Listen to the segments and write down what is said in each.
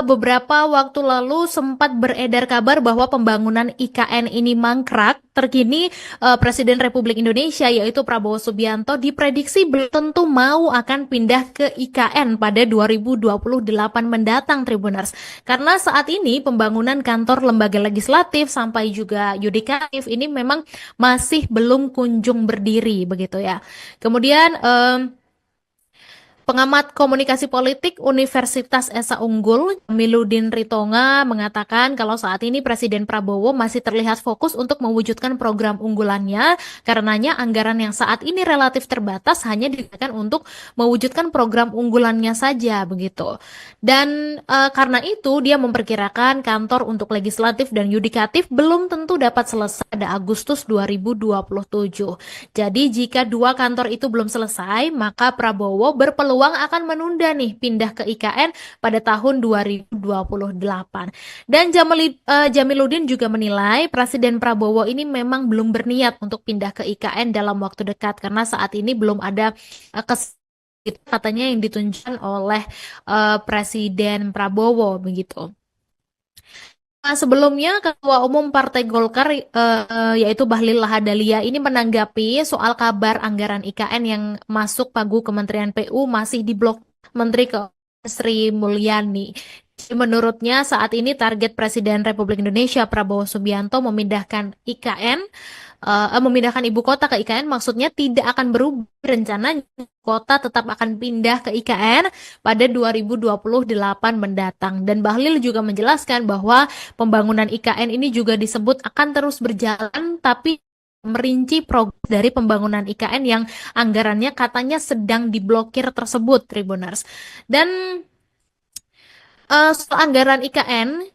beberapa waktu lalu sempat beredar kabar bahwa pembangunan IKN ini mangkrak. Terkini Presiden Republik Indonesia yaitu Prabowo Subianto diprediksi belum tentu mau akan pindah ke IKN pada 2028 mendatang, Tribuners. Karena saat ini pembangunan kantor lembaga legislatif sampai juga yudikatif ini memang masih belum kunjung berdiri begitu ya. Kemudian pengamat komunikasi politik Universitas Esa Unggul, Jamiluddin Ritonga, mengatakan kalau saat ini Presiden Prabowo masih terlihat fokus untuk mewujudkan program unggulannya, karenanya anggaran yang saat ini relatif terbatas hanya digunakan untuk mewujudkan program unggulannya saja, begitu. Dan karena itu dia memperkirakan kantor untuk legislatif dan yudikatif belum tentu dapat selesai pada Agustus 2027. Jadi jika dua kantor itu belum selesai, maka Prabowo berpeluang akan menunda nih pindah ke IKN pada tahun 2028. Dan Jamiluddin juga menilai Presiden Prabowo ini memang belum berniat untuk pindah ke IKN dalam waktu dekat karena saat ini belum ada itu katanya yang ditunjukkan oleh Presiden Prabowo begitu. Sebelumnya Ketua Umum Partai Golkar yaitu Bahlil Lahadalia ini menanggapi soal kabar anggaran IKN yang masuk pagu Kementerian PU masih diblok Menteri Keuangan Sri Mulyani. Menurutnya saat ini target Presiden Republik Indonesia Prabowo Subianto memindahkan memindahkan ibu kota ke IKN maksudnya tidak akan berubah. Rencananya kota tetap akan pindah ke IKN pada 2028 mendatang. Dan Bahlil juga menjelaskan bahwa pembangunan IKN ini juga disebut akan terus berjalan tapi merinci progres dari pembangunan IKN yang anggarannya katanya sedang diblokir tersebut, Tribuners. Dan soal anggaran IKN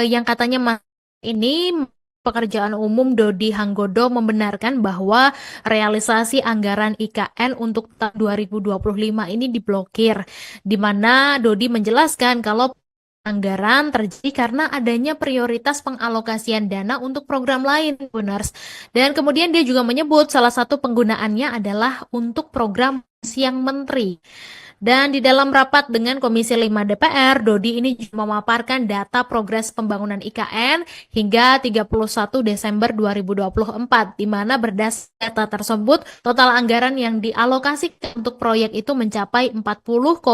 yang katanya ini Pekerjaan Umum Dodi Hanggodo membenarkan bahwa realisasi anggaran IKN untuk tahun 2025 ini diblokir, di mana Dodi menjelaskan kalau anggaran terjadi karena adanya prioritas pengalokasian dana untuk program lain, Buners. Dan kemudian dia juga menyebut salah satu penggunaannya adalah untuk program siang menteri. Dan di dalam rapat dengan Komisi 5 DPR, Dodi ini juga memaparkan data progres pembangunan IKN hingga 31 Desember 2024, di mana berdasarkan data tersebut, total anggaran yang dialokasikan untuk proyek itu mencapai 40,29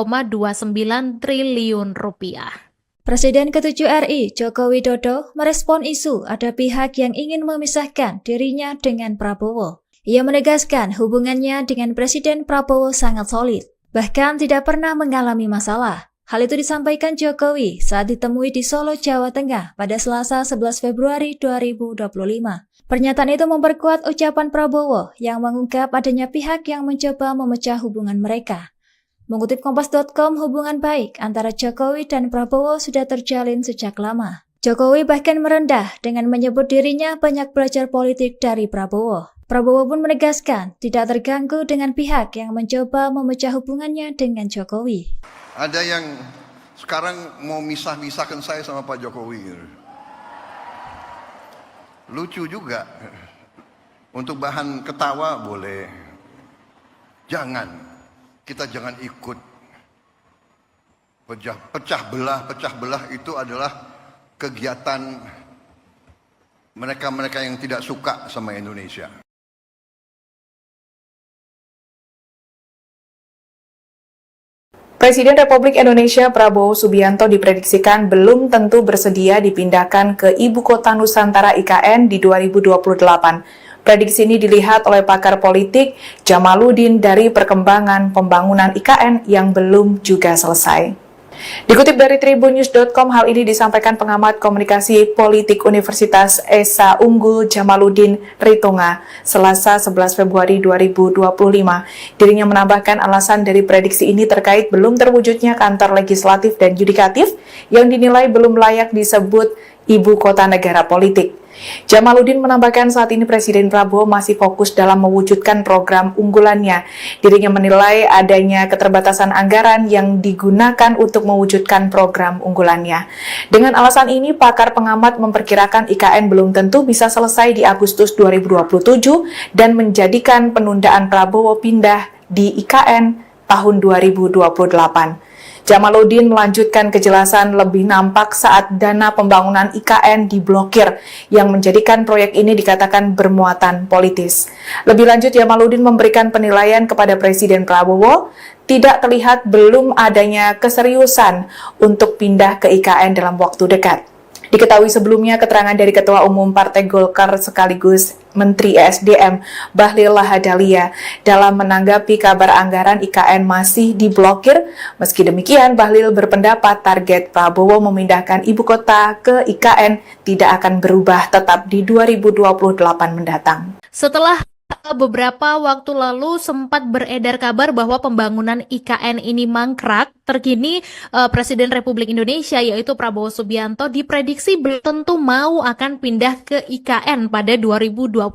triliun rupiah. Presiden ke-7 RI, Joko Widodo, merespon isu ada pihak yang ingin memisahkan dirinya dengan Prabowo. Ia menegaskan hubungannya dengan Presiden Prabowo sangat solid, bahkan tidak pernah mengalami masalah. Hal itu disampaikan Jokowi saat ditemui di Solo, Jawa Tengah pada Selasa 11 Februari 2025. Pernyataan itu memperkuat ucapan Prabowo yang mengungkap adanya pihak yang mencoba memecah hubungan mereka. Mengutip Kompas.com, hubungan baik antara Jokowi dan Prabowo sudah terjalin sejak lama. Jokowi bahkan merendah dengan menyebut dirinya banyak belajar politik dari Prabowo. Prabowo pun menegaskan tidak terganggu dengan pihak yang mencoba memecah hubungannya dengan Jokowi. Ada yang sekarang mau misah-misahkan saya sama Pak Jokowi. Lucu juga. Untuk bahan ketawa boleh. Kita jangan ikut pecah belah itu adalah kegiatan mereka-mereka yang tidak suka sama Indonesia. Presiden Republik Indonesia Prabowo Subianto diprediksikan belum tentu bersedia dipindahkan ke Ibu Kota Nusantara IKN di 2028. Prediksi ini dilihat oleh pakar politik Jamaluddin dari perkembangan pembangunan IKN yang belum juga selesai. Dikutip dari tribunnews.com, hal ini disampaikan pengamat komunikasi politik Universitas Esa Unggul Jamaluddin Ritonga, Selasa 11 Februari 2025. Dirinya menambahkan alasan dari prediksi ini terkait belum terwujudnya kantor legislatif dan yudikatif yang dinilai belum layak disebut ibu kota negara politik. Jamaluddin menambahkan saat ini Presiden Prabowo masih fokus dalam mewujudkan program unggulannya. Dirinya menilai adanya keterbatasan anggaran yang digunakan untuk mewujudkan program unggulannya. Dengan alasan ini, pakar pengamat memperkirakan IKN belum tentu bisa selesai di Agustus 2027 dan menjadikan penundaan Prabowo pindah di IKN tahun 2028. Jamaluddin melanjutkan kejelasan lebih nampak saat dana pembangunan IKN diblokir, yang menjadikan proyek ini dikatakan bermuatan politis. Lebih lanjut, Jamaluddin memberikan penilaian kepada Presiden Prabowo, tidak terlihat belum adanya keseriusan untuk pindah ke IKN dalam waktu dekat. Diketahui sebelumnya keterangan dari Ketua Umum Partai Golkar sekaligus Menteri ESDM Bahlil Lahadalia dalam menanggapi kabar anggaran IKN masih diblokir. Meski demikian, Bahlil berpendapat target Prabowo memindahkan ibu kota ke IKN tidak akan berubah, tetap di 2028 mendatang. Setelah beberapa waktu lalu sempat beredar kabar bahwa pembangunan IKN ini mangkrak, terkini Presiden Republik Indonesia yaitu Prabowo Subianto diprediksi belum tentu mau akan pindah ke IKN pada 2028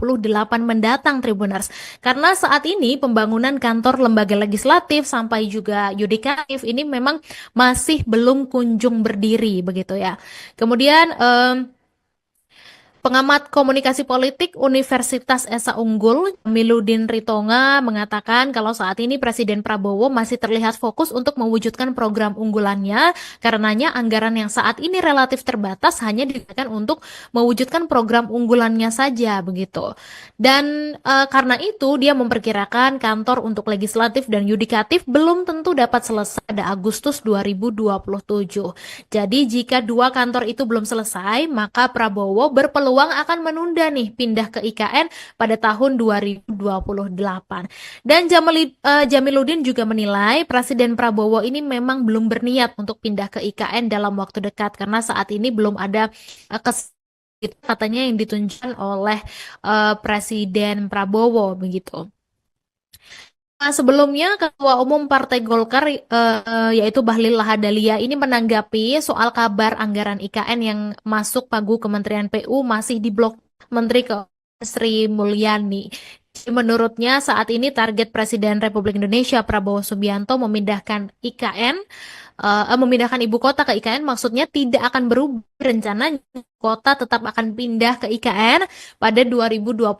mendatang, Tribuners. Karena saat ini pembangunan kantor lembaga legislatif sampai juga yudikatif ini memang masih belum kunjung berdiri begitu ya. Kemudian pengamat komunikasi politik Universitas Esa Unggul, Jamiluddin Ritonga, mengatakan kalau saat ini Presiden Prabowo masih terlihat fokus untuk mewujudkan program unggulannya, karenanya anggaran yang saat ini relatif terbatas hanya digunakan untuk mewujudkan program unggulannya saja begitu. Dan karena itu dia memperkirakan kantor untuk legislatif dan yudikatif belum tentu dapat selesai pada Agustus 2027. Jadi jika dua kantor itu belum selesai, maka Prabowo berpeluang akan menunda nih pindah ke IKN pada tahun 2028. Dan Jamiluddin juga menilai Presiden Prabowo ini memang belum berniat untuk pindah ke IKN dalam waktu dekat karena saat ini belum ada katanya yang ditunjukkan oleh Presiden Prabowo begitu. Sebelumnya Ketua Umum Partai Golkar yaitu Bahlil Lahadalia ini menanggapi soal kabar anggaran IKN yang masuk pagu Kementerian PU masih diblok Menteri Keuangan Sri Mulyani. Menurutnya saat ini target Presiden Republik Indonesia Prabowo Subianto memindahkan ibu kota ke IKN maksudnya tidak akan berubah. Rencana kota tetap akan pindah ke IKN pada 2028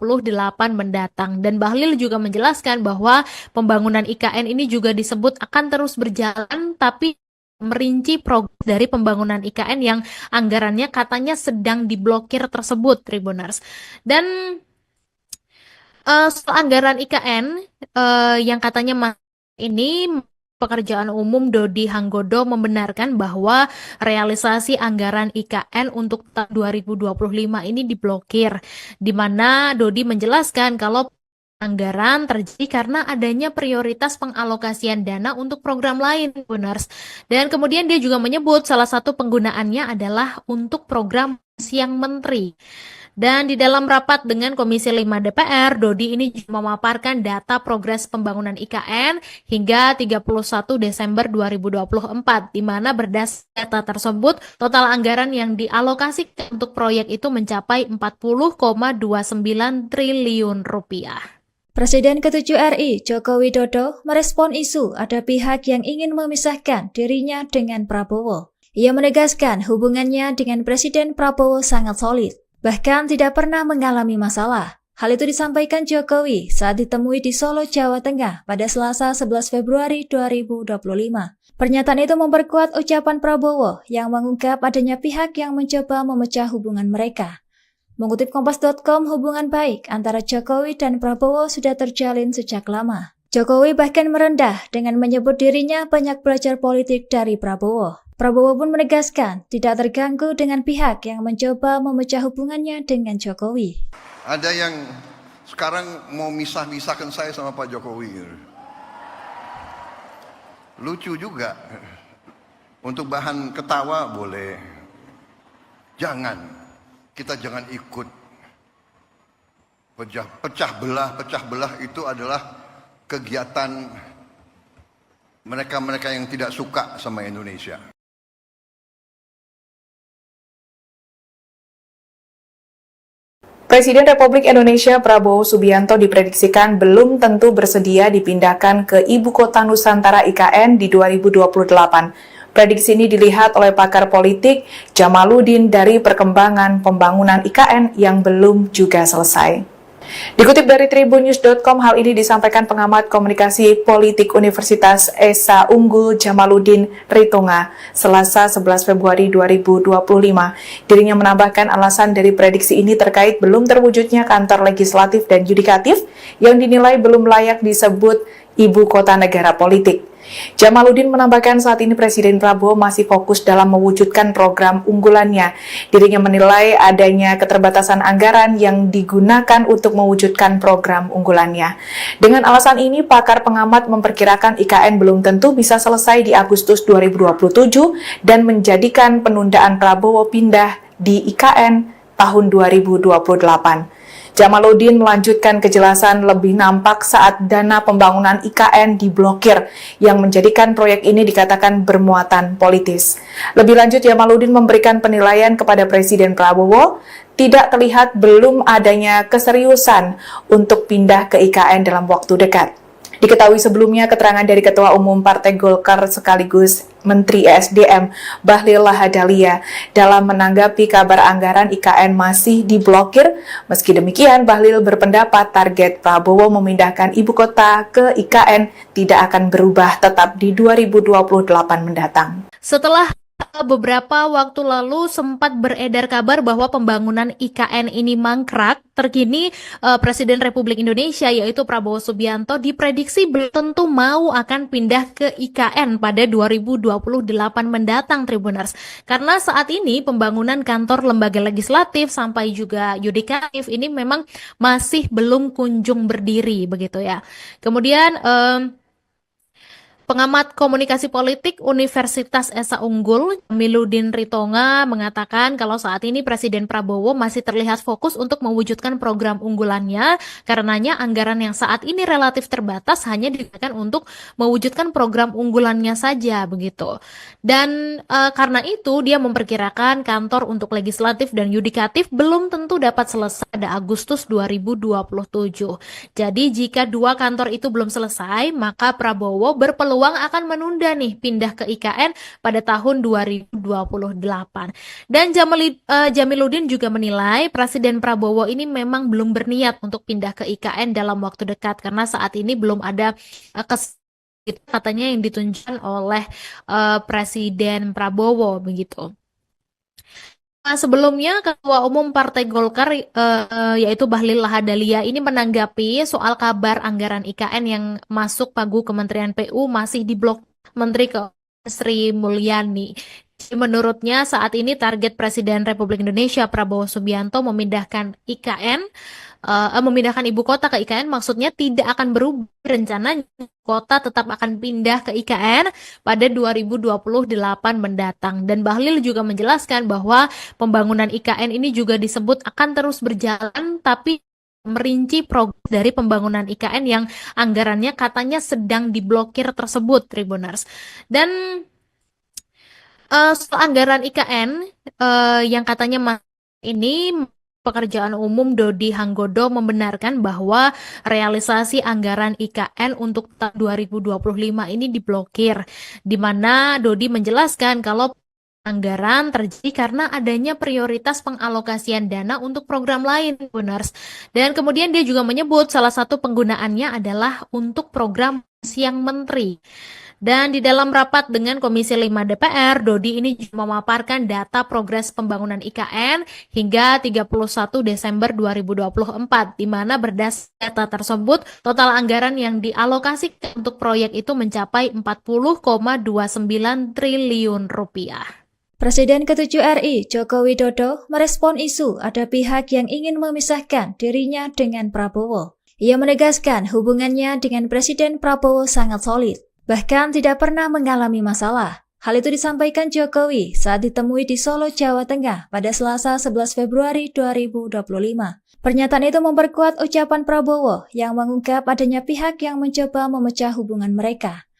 mendatang. Dan Bahlil juga menjelaskan bahwa pembangunan IKN ini juga disebut akan terus berjalan, tapi merinci progres dari pembangunan IKN yang anggarannya katanya sedang diblokir tersebut, Tribuners. Dan soal anggaran IKN yang katanya ini Pekerjaan Umum Dodi Hanggodo membenarkan bahwa realisasi anggaran IKN untuk tahun 2025 ini diblokir, di mana Dodi menjelaskan kalau anggaran terjadi karena adanya prioritas pengalokasian dana untuk program lain, Buners. Dan kemudian dia juga menyebut salah satu penggunaannya adalah untuk program siang menteri. Dan di dalam rapat dengan Komisi 5 DPR, Dodi ini juga memaparkan data progres pembangunan IKN hingga 31 Desember 2024, di mana berdasarkan data tersebut, total anggaran yang dialokasikan untuk proyek itu mencapai 40,29 triliun rupiah. Presiden ke-7 RI, Joko Widodo, merespon isu ada pihak yang ingin memisahkan dirinya dengan Prabowo. Ia menegaskan hubungannya dengan Presiden Prabowo sangat solid, bahkan tidak pernah mengalami masalah. Hal itu disampaikan Jokowi saat ditemui di Solo, Jawa Tengah pada Selasa 11 Februari 2025. Pernyataan itu memperkuat ucapan Prabowo yang mengungkap adanya pihak yang mencoba memecah hubungan mereka. Mengutip Kompas.com, hubungan baik antara Jokowi dan Prabowo sudah terjalin sejak lama. Jokowi bahkan merendah dengan menyebut dirinya banyak belajar politik dari Prabowo. Prabowo pun menegaskan tidak terganggu dengan pihak yang mencoba memecah hubungannya dengan Jokowi. Ada yang sekarang mau misah-misahkan saya sama Pak Jokowi. Lucu juga. Untuk bahan ketawa boleh. Kita jangan ikut pecah belah itu adalah kegiatan mereka-mereka yang tidak suka sama Indonesia. Presiden Republik Indonesia Prabowo Subianto diprediksikan belum tentu bersedia dipindahkan ke Ibu Kota Nusantara IKN di 2028. Prediksi ini dilihat oleh pakar politik Jamaluddin dari perkembangan pembangunan IKN yang belum juga selesai. Dikutip dari tribunnews.com, hal ini disampaikan pengamat komunikasi politik Universitas Esa Unggul Jamaluddin Ritonga, Selasa 11 Februari 2025. Dirinya menambahkan alasan dari prediksi ini terkait belum terwujudnya kantor legislatif dan yudikatif yang dinilai belum layak disebut ibu kota negara politik. Jamaluddin menambahkan saat ini Presiden Prabowo masih fokus dalam mewujudkan program unggulannya. Dirinya menilai adanya keterbatasan anggaran yang digunakan untuk mewujudkan program unggulannya. Dengan alasan ini, pakar pengamat memperkirakan IKN belum tentu bisa selesai di Agustus 2027 dan menjadikan penundaan Prabowo pindah di IKN tahun 2028. Jamaluddin melanjutkan kejelasan lebih nampak saat dana pembangunan IKN diblokir, yang menjadikan proyek ini dikatakan bermuatan politis. Lebih lanjut, Jamaluddin memberikan penilaian kepada Presiden Prabowo, tidak terlihat belum adanya keseriusan untuk pindah ke IKN dalam waktu dekat. Diketahui sebelumnya keterangan dari Ketua Umum Partai Golkar sekaligus Menteri ESDM Bahlil Lahadalia dalam menanggapi kabar anggaran IKN masih diblokir. Meski demikian, Bahlil berpendapat target Prabowo memindahkan ibu kota ke IKN tidak akan berubah, tetap di 2028 mendatang. Setelah beberapa waktu lalu sempat beredar kabar bahwa pembangunan IKN ini mangkrak, terkini Presiden Republik Indonesia yaitu Prabowo Subianto diprediksi belum tentu mau akan pindah ke IKN pada 2028 mendatang, Tribuners. Karena saat ini pembangunan kantor lembaga legislatif sampai juga yudikatif ini memang masih belum kunjung berdiri begitu ya. Kemudian pengamat komunikasi politik Universitas Esa Unggul, Jamaluddin Ritonga, mengatakan kalau saat ini Presiden Prabowo masih terlihat fokus untuk mewujudkan program unggulannya, karenanya anggaran yang saat ini relatif terbatas hanya digunakan untuk mewujudkan program unggulannya saja, begitu. Dan karena itu dia memperkirakan kantor untuk legislatif dan yudikatif belum tentu dapat selesai pada Agustus 2027. Jadi jika dua kantor itu belum selesai, maka Prabowo berpeluang akan menunda nih pindah ke IKN pada tahun 2028. Dan Jamaluddin juga menilai Presiden Prabowo ini memang belum berniat untuk pindah ke IKN dalam waktu dekat karena saat ini belum ada katanya yang ditunjukkan oleh Presiden Prabowo begitu. Sebelumnya Ketua Umum Partai Golkar yaitu Bahlil Lahadalia ini menanggapi soal kabar anggaran IKN yang masuk pagu Kementerian PU masih diblok Menteri Sri Mulyani. Menurutnya saat ini target Presiden Republik Indonesia Prabowo Subianto memindahkan memindahkan ibu kota ke IKN maksudnya tidak akan berubah. Rencananya kota tetap akan pindah ke IKN pada 2028 mendatang. Dan Bahlil juga menjelaskan bahwa pembangunan IKN ini juga disebut akan terus berjalan, tapi merinci progres dari pembangunan IKN yang anggarannya katanya sedang diblokir tersebut, Tribuners. Dan soal anggaran IKN yang katanya ini Pekerjaan Umum Dodi Hanggodo membenarkan bahwa realisasi anggaran IKN untuk tahun 2025 ini diblokir, di mana Dodi menjelaskan kalau anggaran terjadi karena adanya prioritas pengalokasian dana untuk program lain, Buners. Dan kemudian dia juga menyebut salah satu penggunaannya adalah untuk program siang menteri. Dan di dalam rapat dengan Komisi 5 DPR, Dodi ini juga memaparkan data progres pembangunan IKN hingga 31 Desember 2024, di mana berdasarkan data tersebut, total anggaran yang dialokasikan untuk proyek itu mencapai 40,29 triliun rupiah. Presiden ke-7 RI, Joko Widodo, merespon isu ada pihak yang ingin memisahkan dirinya dengan Prabowo. Ia menegaskan hubungannya dengan Presiden Prabowo sangat solid, bahkan tidak pernah mengalami masalah. Hal itu disampaikan Jokowi saat ditemui di Solo, Jawa Tengah pada Selasa 11 Februari 2025. Pernyataan itu memperkuat ucapan Prabowo yang mengungkap adanya pihak yang mencoba memecah hubungan mereka.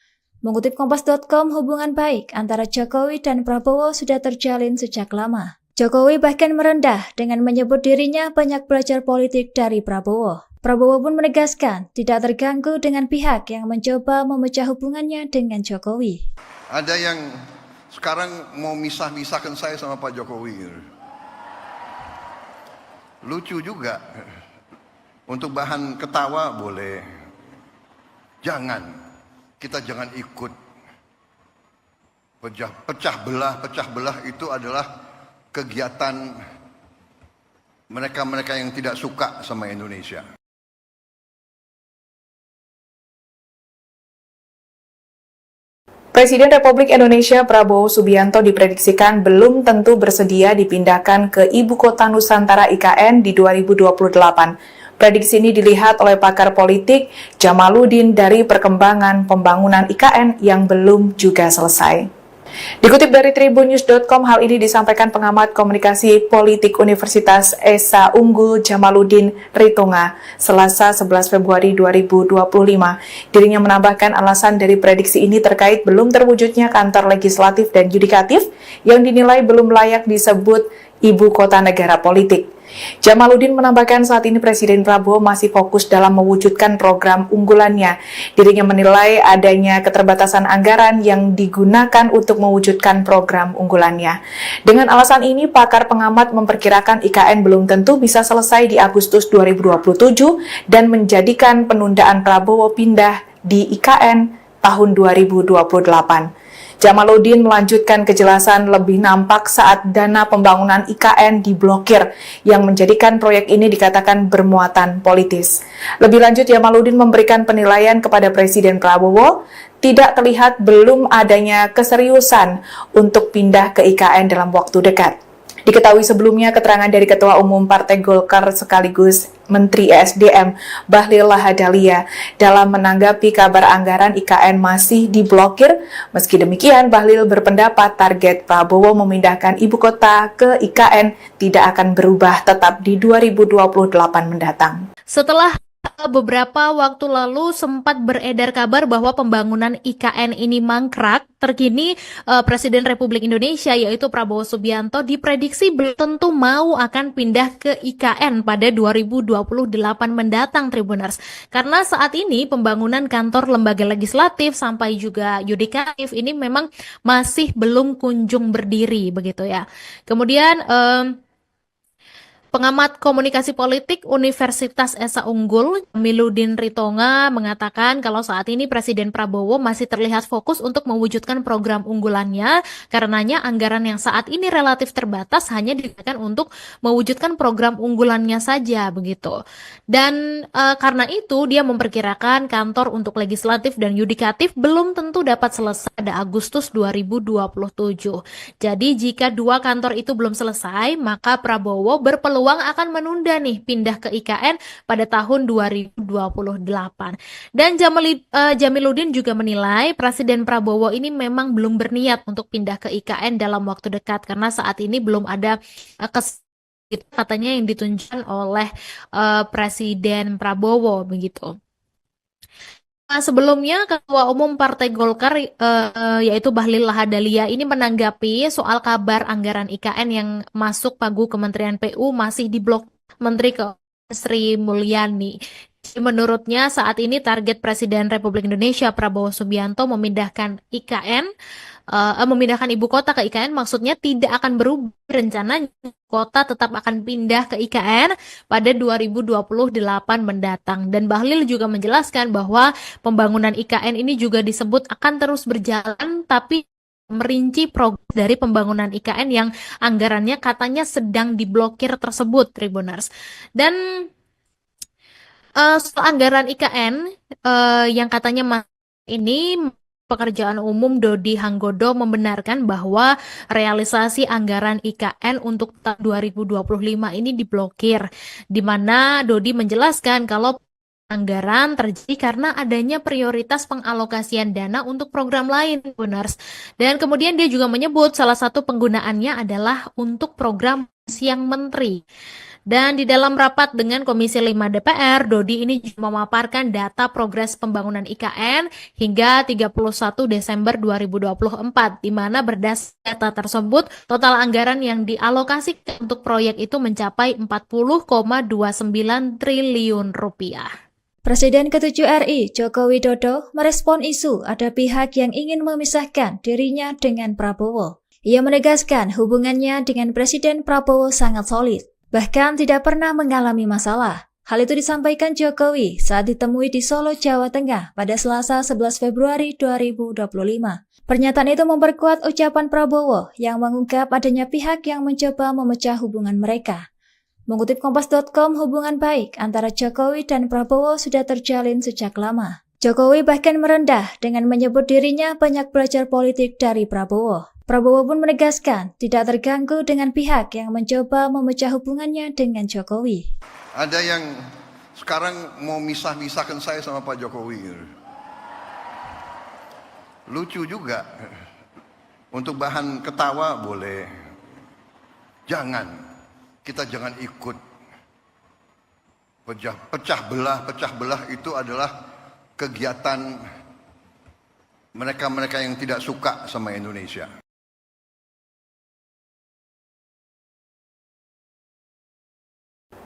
Mengutip Kompas.com, hubungan baik antara Jokowi dan Prabowo sudah terjalin sejak lama. Jokowi bahkan merendah dengan menyebut dirinya banyak belajar politik dari Prabowo. Prabowo pun menegaskan tidak terganggu dengan pihak yang mencoba memecah hubungannya dengan Jokowi. Ada yang sekarang mau misah-misahkan saya sama Pak Jokowi. Lucu juga. Untuk bahan ketawa boleh. Kita jangan ikut pecah belah itu adalah kegiatan mereka-mereka yang tidak suka sama Indonesia. Presiden Republik Indonesia Prabowo Subianto diprediksikan belum tentu bersedia dipindahkan ke Ibu Kota Nusantara IKN di 2028. Prediksi ini dilihat oleh pakar politik Jamaluddin dari perkembangan pembangunan IKN yang belum juga selesai. Dikutip dari tribunnews.com, hal ini disampaikan pengamat komunikasi politik Universitas Esa Unggul Jamaluddin Ritonga, Selasa 11 Februari 2025. Dirinya menambahkan alasan dari prediksi ini terkait belum terwujudnya kantor legislatif dan yudikatif yang dinilai belum layak disebut ibu kota negara politik. Jamaluddin menambahkan saat ini Presiden Prabowo masih fokus dalam mewujudkan program unggulannya. Dirinya menilai adanya keterbatasan anggaran yang digunakan untuk mewujudkan program unggulannya. Dengan alasan ini, pakar pengamat memperkirakan IKN belum tentu bisa selesai di Agustus 2027 dan menjadikan penundaan Prabowo pindah di IKN tahun 2028. Jamaluddin melanjutkan kejelasan lebih nampak saat dana pembangunan IKN diblokir, yang menjadikan proyek ini dikatakan bermuatan politis. Lebih lanjut, Jamaluddin memberikan penilaian kepada Presiden Prabowo, tidak terlihat belum adanya keseriusan untuk pindah ke IKN dalam waktu dekat. Diketahui sebelumnya keterangan dari Ketua Umum Partai Golkar sekaligus Menteri ESDM Bahlil Lahadalia dalam menanggapi kabar anggaran IKN masih diblokir. Meski demikian, Bahlil berpendapat target Prabowo memindahkan ibu kota ke IKN tidak akan berubah, tetap di 2028 mendatang. Setelah beberapa waktu lalu sempat beredar kabar bahwa pembangunan IKN ini mangkrak, terkini Presiden Republik Indonesia yaitu Prabowo Subianto diprediksi belum tentu mau akan pindah ke IKN pada 2028 mendatang, Tribuners. Karena saat ini pembangunan kantor lembaga legislatif sampai juga yudikatif ini memang masih belum kunjung berdiri begitu ya. Kemudian pengamat komunikasi politik Universitas Esa Unggul, Jamaluddin Ritonga, mengatakan kalau saat ini Presiden Prabowo masih terlihat fokus untuk mewujudkan program unggulannya, karenanya anggaran yang saat ini relatif terbatas hanya digunakan untuk mewujudkan program unggulannya saja, begitu. Dan karena itu dia memperkirakan kantor untuk legislatif dan yudikatif belum tentu dapat selesai pada Agustus 2027. Jadi jika dua kantor itu belum selesai, maka Prabowo berpeluang akan menunda nih pindah ke IKN pada tahun 2028. Dan Jamaluddin juga menilai Presiden Prabowo ini memang belum berniat untuk pindah ke IKN dalam waktu dekat karena saat ini belum ada katanya yang ditunjukkan oleh Presiden Prabowo begitu. Sebelumnya Ketua Umum Partai Golkar yaitu Bahlil Lahadalia ini menanggapi soal kabar anggaran IKN yang masuk pagu Kementerian PU masih diblok Menteri Keuangan Sri Mulyani. Menurutnya saat ini target Presiden Republik Indonesia Prabowo Subianto memindahkan ibu kota ke IKN maksudnya tidak akan berubah. Rencananya kota tetap akan pindah ke IKN pada 2028 mendatang. Dan Bahlil juga menjelaskan bahwa pembangunan IKN ini juga disebut akan terus berjalan, tapi merinci progres dari pembangunan IKN yang anggarannya katanya sedang diblokir tersebut, Tribuners. Dan soal anggaran IKN yang katanya ini Pekerjaan Umum Dodi Hanggodo membenarkan bahwa realisasi anggaran IKN untuk tahun 2025 ini diblokir, di mana Dodi menjelaskan kalau anggaran terjadi karena adanya prioritas pengalokasian dana untuk program lain, Buners. Dan kemudian dia juga menyebut salah satu penggunaannya adalah untuk program siang menteri. Dan di dalam rapat dengan Komisi 5 DPR, Dodi ini juga memaparkan data progres pembangunan IKN hingga 31 Desember 2024, di mana berdasarkan data tersebut, total anggaran yang dialokasikan untuk proyek itu mencapai 40,29 triliun rupiah. Presiden ke-7 RI, Joko Widodo, merespon isu ada pihak yang ingin memisahkan dirinya dengan Prabowo. Ia menegaskan hubungannya dengan Presiden Prabowo sangat solid, bahkan tidak pernah mengalami masalah. Hal itu disampaikan Jokowi saat ditemui di Solo, Jawa Tengah pada Selasa 11 Februari 2025. Pernyataan itu memperkuat ucapan Prabowo yang mengungkap adanya pihak yang mencoba memecah hubungan mereka. Mengutip Kompas.com, hubungan baik antara Jokowi dan Prabowo sudah terjalin sejak lama. Jokowi bahkan merendah dengan menyebut dirinya banyak belajar politik dari Prabowo. Prabowo pun menegaskan tidak terganggu dengan pihak yang mencoba memecah hubungannya dengan Jokowi. Ada yang sekarang mau misah-misahkan saya sama Pak Jokowi. Lucu juga. Untuk bahan ketawa boleh. Jangan. Kita jangan ikut. Pecah belah itu adalah kegiatan mereka-mereka yang tidak suka sama Indonesia.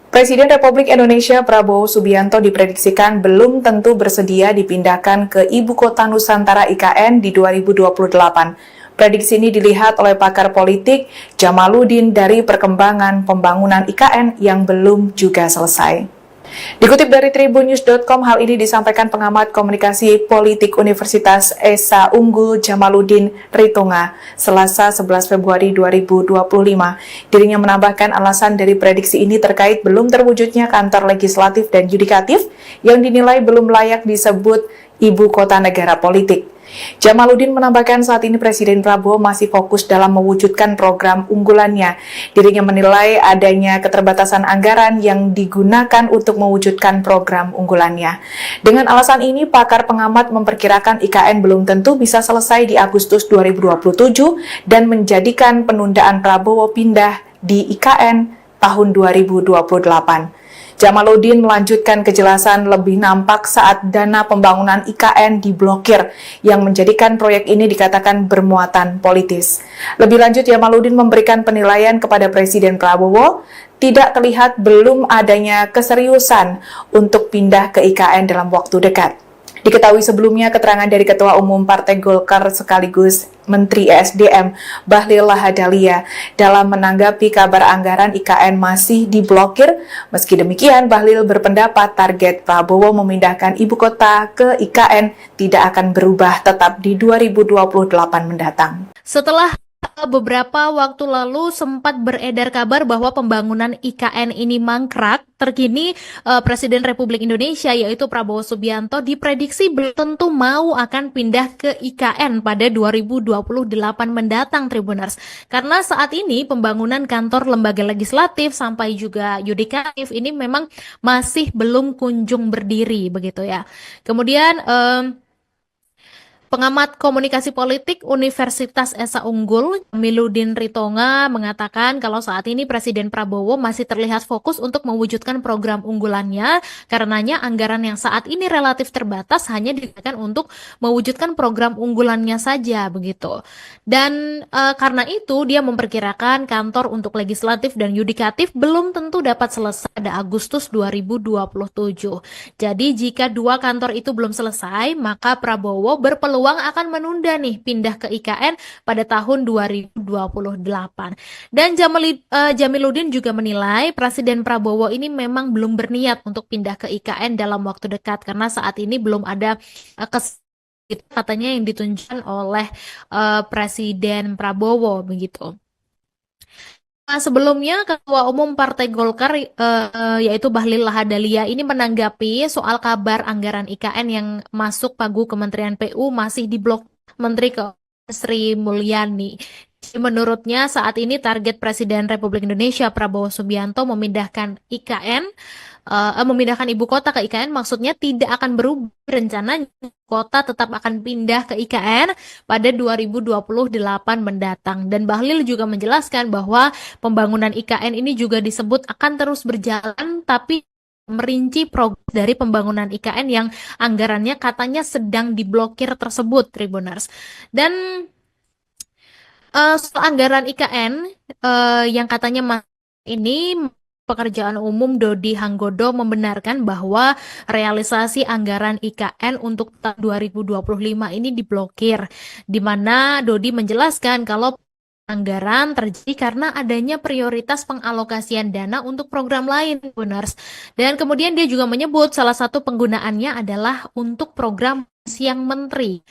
Presiden Republik Indonesia Prabowo Subianto diprediksikan belum tentu bersedia dipindahkan ke Ibu Kota Nusantara IKN di 2028. Prediksi ini dilihat oleh pakar politik Jamaluddin dari perkembangan pembangunan IKN yang belum juga selesai. Dikutip dari tribunnews.com, hal ini disampaikan pengamat komunikasi politik Universitas Esa Unggul Jamaluddin Ritonga, Selasa 11 Februari 2025. Dirinya menambahkan alasan dari prediksi ini terkait belum terwujudnya kantor legislatif dan yudikatif yang dinilai belum layak disebut ibu kota negara politik. Jamaluddin menambahkan saat ini Presiden Prabowo masih fokus dalam mewujudkan program unggulannya. Dirinya menilai adanya keterbatasan anggaran yang digunakan untuk mewujudkan program unggulannya. Dengan alasan ini, pakar pengamat memperkirakan IKN belum tentu bisa selesai di Agustus 2027 dan menjadikan penundaan Prabowo pindah di IKN tahun 2028. Jamaluddin melanjutkan kejelasan lebih nampak saat dana pembangunan IKN diblokir, yang menjadikan proyek ini dikatakan bermuatan politis. Lebih lanjut, Jamaluddin memberikan penilaian kepada Presiden Prabowo, tidak terlihat belum adanya keseriusan untuk pindah ke IKN dalam waktu dekat. Diketahui sebelumnya keterangan dari Ketua Umum Partai Golkar sekaligus Menteri ESDM Bahlil Lahadalia dalam menanggapi kabar anggaran IKN masih diblokir. Meski demikian, Bahlil berpendapat target Prabowo memindahkan ibu kota ke IKN tidak akan berubah, tetap di 2028 mendatang. Setelah beberapa waktu lalu sempat beredar kabar bahwa pembangunan IKN ini mangkrak, terkini Presiden Republik Indonesia yaitu Prabowo Subianto diprediksi belum tentu mau akan pindah ke IKN pada 2028 mendatang, Tribuners. Karena saat ini pembangunan kantor lembaga legislatif sampai juga yudikatif ini memang masih belum kunjung berdiri begitu ya. Kemudian pengamat komunikasi politik Universitas Esa Unggul, Jamaluddin Ritonga, mengatakan kalau saat ini Presiden Prabowo masih terlihat fokus untuk mewujudkan program unggulannya, karenanya anggaran yang saat ini relatif terbatas hanya digunakan untuk mewujudkan program unggulannya saja, begitu. Dan karena itu dia memperkirakan kantor untuk legislatif dan yudikatif belum tentu dapat selesai pada Agustus 2027. Jadi jika dua kantor itu belum selesai, maka Prabowo berpeluang akan menunda nih pindah ke IKN pada tahun 2028. Dan Jamaluddin juga menilai Presiden Prabowo ini memang belum berniat untuk pindah ke IKN dalam waktu dekat karena saat ini belum ada katanya yang ditunjukkan oleh Presiden Prabowo begitu. Sebelumnya Ketua Umum Partai Golkar yaitu Bahlil Lahadalia ini menanggapi soal kabar anggaran IKN yang masuk pagu Kementerian PU masih diblok Menteri Keuangan Sri Mulyani. Menurutnya saat ini target Presiden Republik Indonesia Prabowo Subianto memindahkan memindahkan ibu kota ke IKN maksudnya tidak akan berubah. Rencananya kota tetap akan pindah ke IKN pada 2028 mendatang. Dan Bahlil juga menjelaskan bahwa pembangunan IKN ini juga disebut akan terus berjalan, tapi merinci progres dari pembangunan IKN yang anggarannya katanya sedang diblokir tersebut, Tribuners. Dan soal anggaran IKN yang katanya ini Pekerjaan Umum Dodi Hanggodo membenarkan bahwa realisasi anggaran IKN untuk tahun 2025 ini diblokir, di mana Dodi menjelaskan kalau anggaran terjadi karena adanya prioritas pengalokasian dana untuk program lain, Buners. Dan kemudian dia juga menyebut salah satu penggunaannya adalah untuk program siang menteri.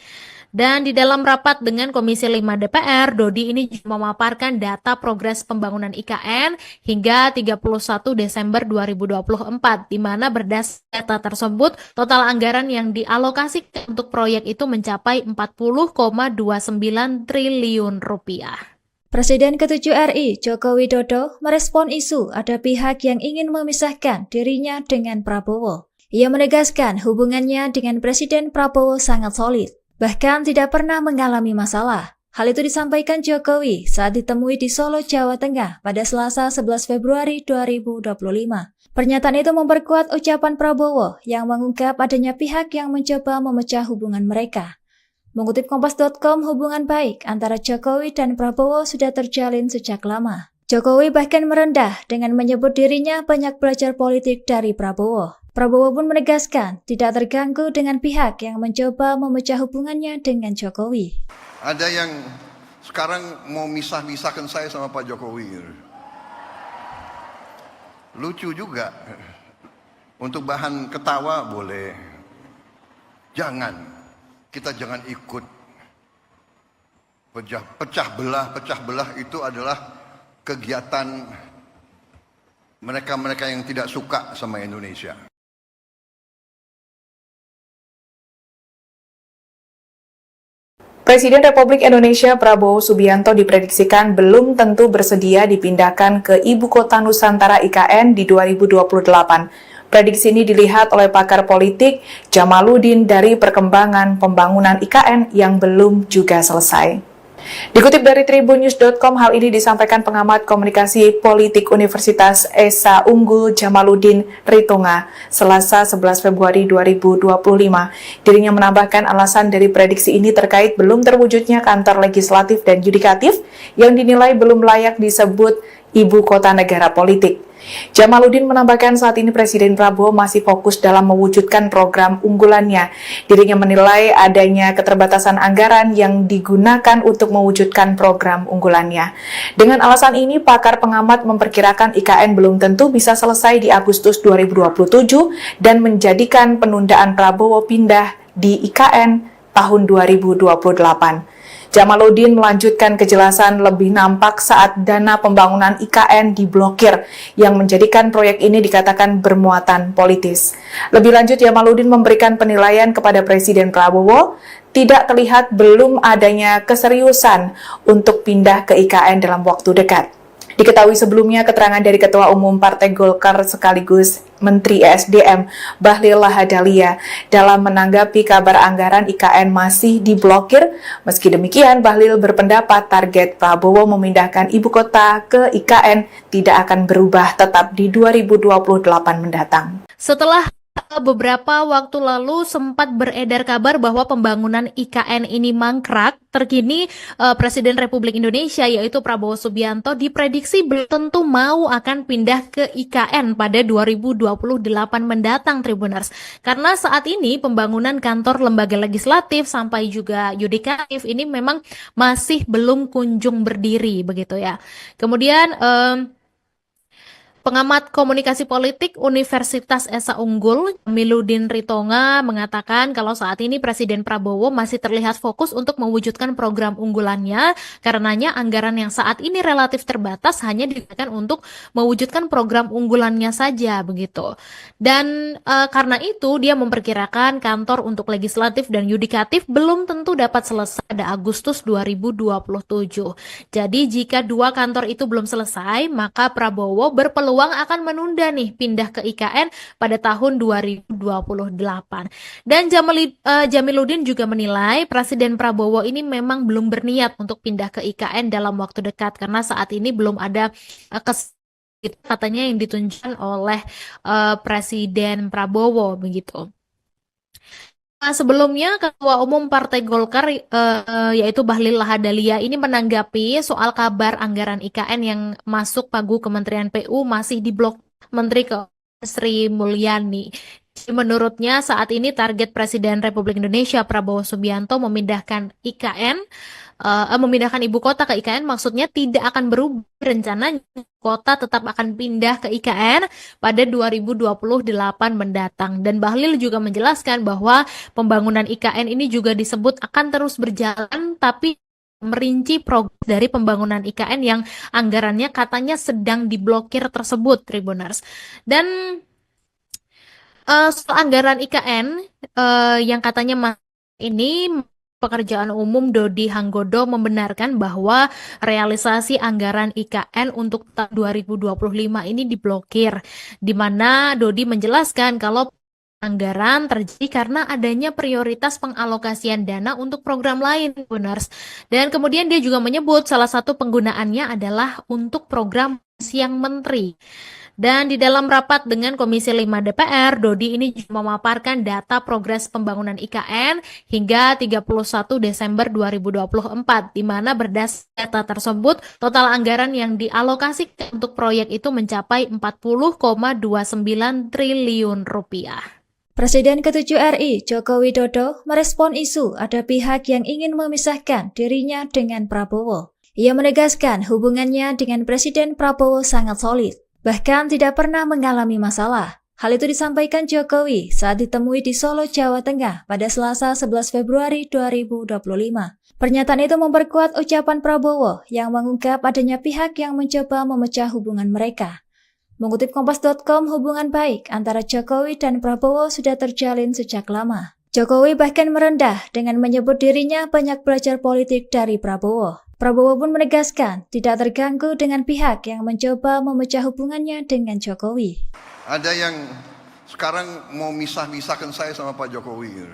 Dan di dalam rapat dengan Komisi 5 DPR, Dodi ini juga memaparkan data progres pembangunan IKN hingga 31 Desember 2024, di mana berdasarkan data tersebut, total anggaran yang dialokasikan untuk proyek itu mencapai 40,29 triliun rupiah. Presiden ke-7 RI, Joko Widodo, merespon isu ada pihak yang ingin memisahkan dirinya dengan Prabowo. Ia menegaskan hubungannya dengan Presiden Prabowo sangat solid, bahkan tidak pernah mengalami masalah. Hal itu disampaikan Jokowi saat ditemui di Solo, Jawa Tengah pada Selasa 11 Februari 2025. Pernyataan itu memperkuat ucapan Prabowo yang mengungkap adanya pihak yang mencoba memecah hubungan mereka. Mengutip Kompas.com, hubungan baik antara Jokowi dan Prabowo sudah terjalin sejak lama. Jokowi bahkan merendah dengan menyebut dirinya banyak belajar politik dari Prabowo. Prabowo pun menegaskan tidak terganggu dengan pihak yang mencoba memecah hubungannya dengan Jokowi. Ada yang sekarang mau misah-misahkan saya sama Pak Jokowi. Lucu juga. Untuk bahan ketawa boleh. Kita jangan ikut pecah belah itu adalah kegiatan mereka-mereka yang tidak suka sama Indonesia. Presiden Republik Indonesia Prabowo Subianto diprediksikan belum tentu bersedia dipindahkan ke Ibu Kota Nusantara IKN di 2028. Prediksi ini dilihat oleh pakar politik Jamaluddin dari perkembangan pembangunan IKN yang belum juga selesai. Dikutip dari tribunnews.com, hal ini disampaikan pengamat komunikasi politik Universitas Esa Unggul Jamaluddin Ritonga, Selasa 11 Februari 2025. Dirinya menambahkan alasan dari prediksi ini terkait belum terwujudnya kantor legislatif dan yudikatif yang dinilai belum layak disebut ibu kota negara politik. Jamaluddin menambahkan saat ini Presiden Prabowo masih fokus dalam mewujudkan program unggulannya. Dirinya menilai adanya keterbatasan anggaran yang digunakan untuk mewujudkan program unggulannya. Dengan alasan ini, pakar pengamat memperkirakan IKN belum tentu bisa selesai di Agustus 2027 dan menjadikan penundaan Prabowo pindah di IKN tahun 2028. Jamaluddin melanjutkan kejelasan lebih nampak saat dana pembangunan IKN diblokir, yang menjadikan proyek ini dikatakan bermuatan politis. Lebih lanjut, Jamaluddin memberikan penilaian kepada Presiden Prabowo, tidak terlihat belum adanya keseriusan untuk pindah ke IKN dalam waktu dekat. Diketahui sebelumnya keterangan dari Ketua Umum Partai Golkar sekaligus Menteri ESDM Bahlil Lahadalia dalam menanggapi kabar anggaran IKN masih diblokir. Meski demikian, Bahlil berpendapat target Prabowo memindahkan ibu kota ke IKN tidak akan berubah, tetap di 2028 mendatang. Setelah beberapa waktu lalu sempat beredar kabar bahwa pembangunan IKN ini mangkrak, terkini Presiden Republik Indonesia yaitu Prabowo Subianto diprediksi belum tentu mau akan pindah ke IKN pada 2028 mendatang, Tribuners. Karena saat ini pembangunan kantor lembaga legislatif sampai juga yudikatif ini memang masih belum kunjung berdiri begitu ya. Kemudian pengamat komunikasi politik Universitas Esa Unggul, Jamaluddin Ritonga, mengatakan kalau saat ini Presiden Prabowo masih terlihat fokus untuk mewujudkan program unggulannya, karenanya anggaran yang saat ini relatif terbatas hanya digunakan untuk mewujudkan program unggulannya saja, begitu. Dan karena itu dia memperkirakan kantor untuk legislatif dan yudikatif belum tentu dapat selesai pada Agustus 2027. Jadi jika dua kantor itu belum selesai, maka Prabowo berpeluang akan menunda nih pindah ke IKN pada tahun 2028. Dan Jamaluddin juga menilai Presiden Prabowo ini memang belum berniat untuk pindah ke IKN dalam waktu dekat karena saat ini belum ada katanya yang ditunjukkan oleh Presiden Prabowo begitu. Sebelumnya Ketua Umum Partai Golkar yaitu Bahlil Lahadalia ini menanggapi soal kabar anggaran IKN yang masuk pagu Kementerian PU masih diblok Menteri Sri Mulyani. Menurutnya saat ini target Presiden Republik Indonesia Prabowo Subianto memindahkan ibu kota ke IKN, maksudnya tidak akan berubah. Rencananya kota tetap akan pindah ke IKN pada 2028 mendatang. Dan Bahlil juga menjelaskan bahwa pembangunan IKN ini juga disebut akan terus berjalan, tapi merinci progres dari pembangunan IKN yang anggarannya katanya sedang diblokir tersebut, Tribuners. Dan soal anggaran IKN yang katanya ini Pekerjaan Umum Dodi Hanggodo membenarkan bahwa realisasi anggaran IKN untuk tahun 2025 ini diblokir, di mana Dodi menjelaskan kalau anggaran terjadi karena adanya prioritas pengalokasian dana untuk program lain, Buners. Dan kemudian dia juga menyebut salah satu penggunaannya adalah untuk program siang menteri. Dan di dalam rapat dengan Komisi 5 DPR, Dodi ini juga memaparkan data progres pembangunan IKN hingga 31 Desember 2024, di mana berdasarkan data tersebut, total anggaran yang dialokasikan untuk proyek itu mencapai 40,29 triliun rupiah. Presiden ke-7 RI, Joko Widodo, merespon isu ada pihak yang ingin memisahkan dirinya dengan Prabowo. Ia menegaskan hubungannya dengan Presiden Prabowo sangat solid, bahkan tidak pernah mengalami masalah. Hal itu disampaikan Jokowi saat ditemui di Solo, Jawa Tengah pada Selasa 11 Februari 2025. Pernyataan itu memperkuat ucapan Prabowo yang mengungkap adanya pihak yang mencoba memecah hubungan mereka. Mengutip Kompas.com, hubungan baik antara Jokowi dan Prabowo sudah terjalin sejak lama. Jokowi bahkan merendah dengan menyebut dirinya banyak belajar politik dari Prabowo. Prabowo pun menegaskan tidak terganggu dengan pihak yang mencoba memecah hubungannya dengan Jokowi. Ada yang sekarang mau misah-misahkan saya sama Pak Jokowi.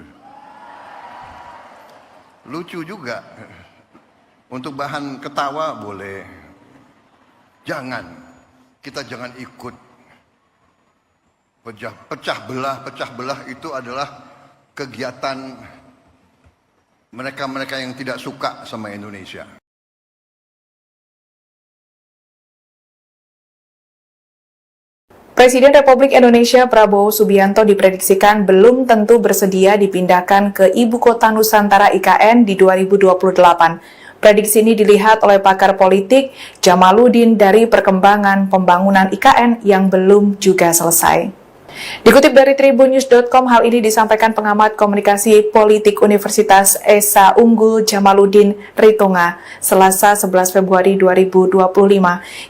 Lucu juga. Untuk bahan ketawa boleh. Kita jangan ikut pecah belah itu adalah kegiatan mereka-mereka yang tidak suka sama Indonesia. Presiden Republik Indonesia Prabowo Subianto diprediksikan belum tentu bersedia dipindahkan ke Ibu Kota Nusantara IKN di 2028. Prediksi ini dilihat oleh pakar politik Jamaluddin dari perkembangan pembangunan IKN yang belum juga selesai. Dikutip dari tribunnews.com, hal ini disampaikan pengamat komunikasi politik Universitas Esa Unggul Jamaluddin Ritonga, Selasa 11 Februari 2025.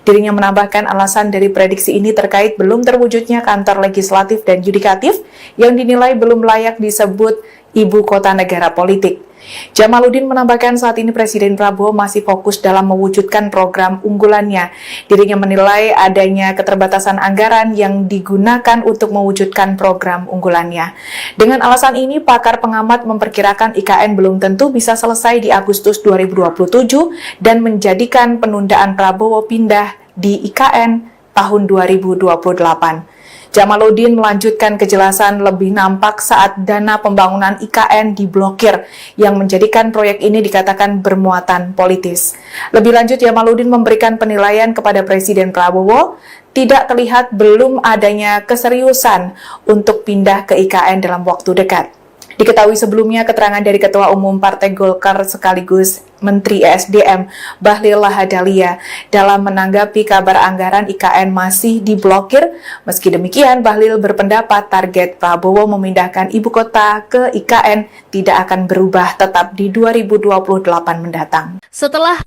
Dirinya menambahkan alasan dari prediksi ini terkait belum terwujudnya kantor legislatif dan yudikatif yang dinilai belum layak disebut ibu kota negara politik. Jamaluddin menambahkan saat ini Presiden Prabowo masih fokus dalam mewujudkan program unggulannya. Dirinya menilai adanya keterbatasan anggaran yang digunakan untuk mewujudkan program unggulannya. Dengan alasan ini, pakar pengamat memperkirakan IKN belum tentu bisa selesai di Agustus 2027 dan menjadikan penundaan Prabowo pindah di IKN tahun 2028. Jamaluddin melanjutkan kejelasan lebih nampak saat dana pembangunan IKN diblokir, yang menjadikan proyek ini dikatakan bermuatan politis. Lebih lanjut, Jamaluddin memberikan penilaian kepada Presiden Prabowo, tidak terlihat belum adanya keseriusan untuk pindah ke IKN dalam waktu dekat. Diketahui sebelumnya keterangan dari Ketua Umum Partai Golkar sekaligus Menteri ESDM Bahlil Lahadalia dalam menanggapi kabar anggaran IKN masih diblokir. Meski demikian, Bahlil berpendapat target Prabowo memindahkan ibu kota ke IKN tidak akan berubah, tetap di 2028 mendatang. Setelah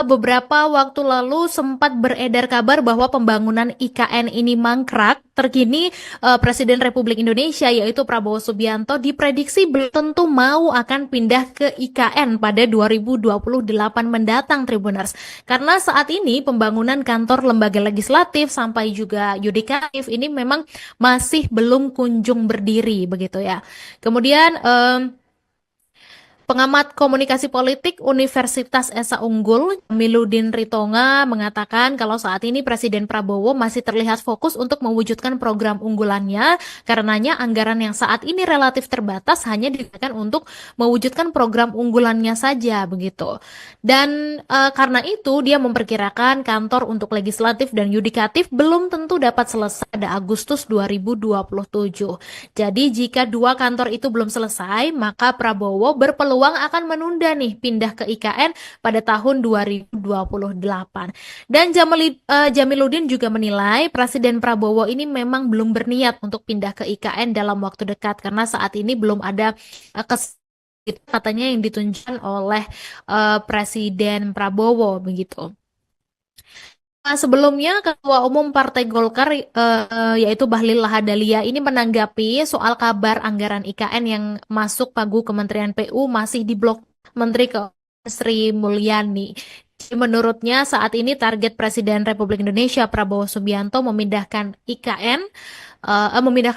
beberapa waktu lalu sempat beredar kabar bahwa pembangunan IKN ini mangkrak, terkini Presiden Republik Indonesia yaitu Prabowo Subianto diprediksi belum tentu mau akan pindah ke IKN pada 2028 mendatang, Tribuners. Karena saat ini pembangunan kantor lembaga legislatif sampai juga yudikatif ini memang masih belum kunjung berdiri begitu ya. Kemudian Pengamat komunikasi politik Universitas Esa Unggul, Jamiluddin Ritonga, mengatakan kalau saat ini Presiden Prabowo masih terlihat fokus untuk mewujudkan program unggulannya, karenanya anggaran yang saat ini relatif terbatas hanya digunakan untuk mewujudkan program unggulannya saja, begitu. Dan karena itu dia memperkirakan kantor untuk legislatif dan yudikatif belum tentu dapat selesai pada Agustus 2027. Jadi jika dua kantor itu belum selesai, maka Prabowo berpeluang akan menunda nih pindah ke IKN pada tahun 2028. Dan Jamiluddin juga menilai Presiden Prabowo ini memang belum berniat untuk pindah ke IKN dalam waktu dekat karena saat ini belum ada katanya yang ditunjukkan oleh Presiden Prabowo begitu. Sebelumnya Ketua Umum Partai Golkar yaitu Bahlil Lahadalia ini menanggapi soal kabar anggaran IKN yang masuk pagu Kementerian PU masih diblok Menteri Keuangan Sri Mulyani. Menurutnya saat ini target Presiden Republik Indonesia Prabowo Subianto memindahkan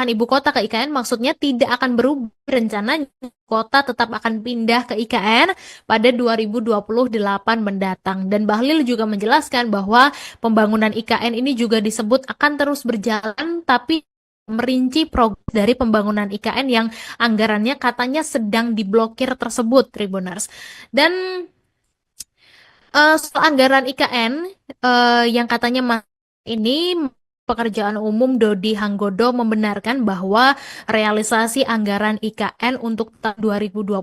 ibu kota ke IKN maksudnya tidak akan berubah. Rencananya kota tetap akan pindah ke IKN pada 2028 mendatang. Dan Bahlil juga menjelaskan bahwa pembangunan IKN ini juga disebut akan terus berjalan tapi merinci progres dari pembangunan IKN yang anggarannya katanya sedang diblokir tersebut, Tribuners. Dan soal anggaran IKN yang katanya ini Pekerjaan Umum Dodi Hanggodo membenarkan bahwa realisasi anggaran IKN untuk tahun 2025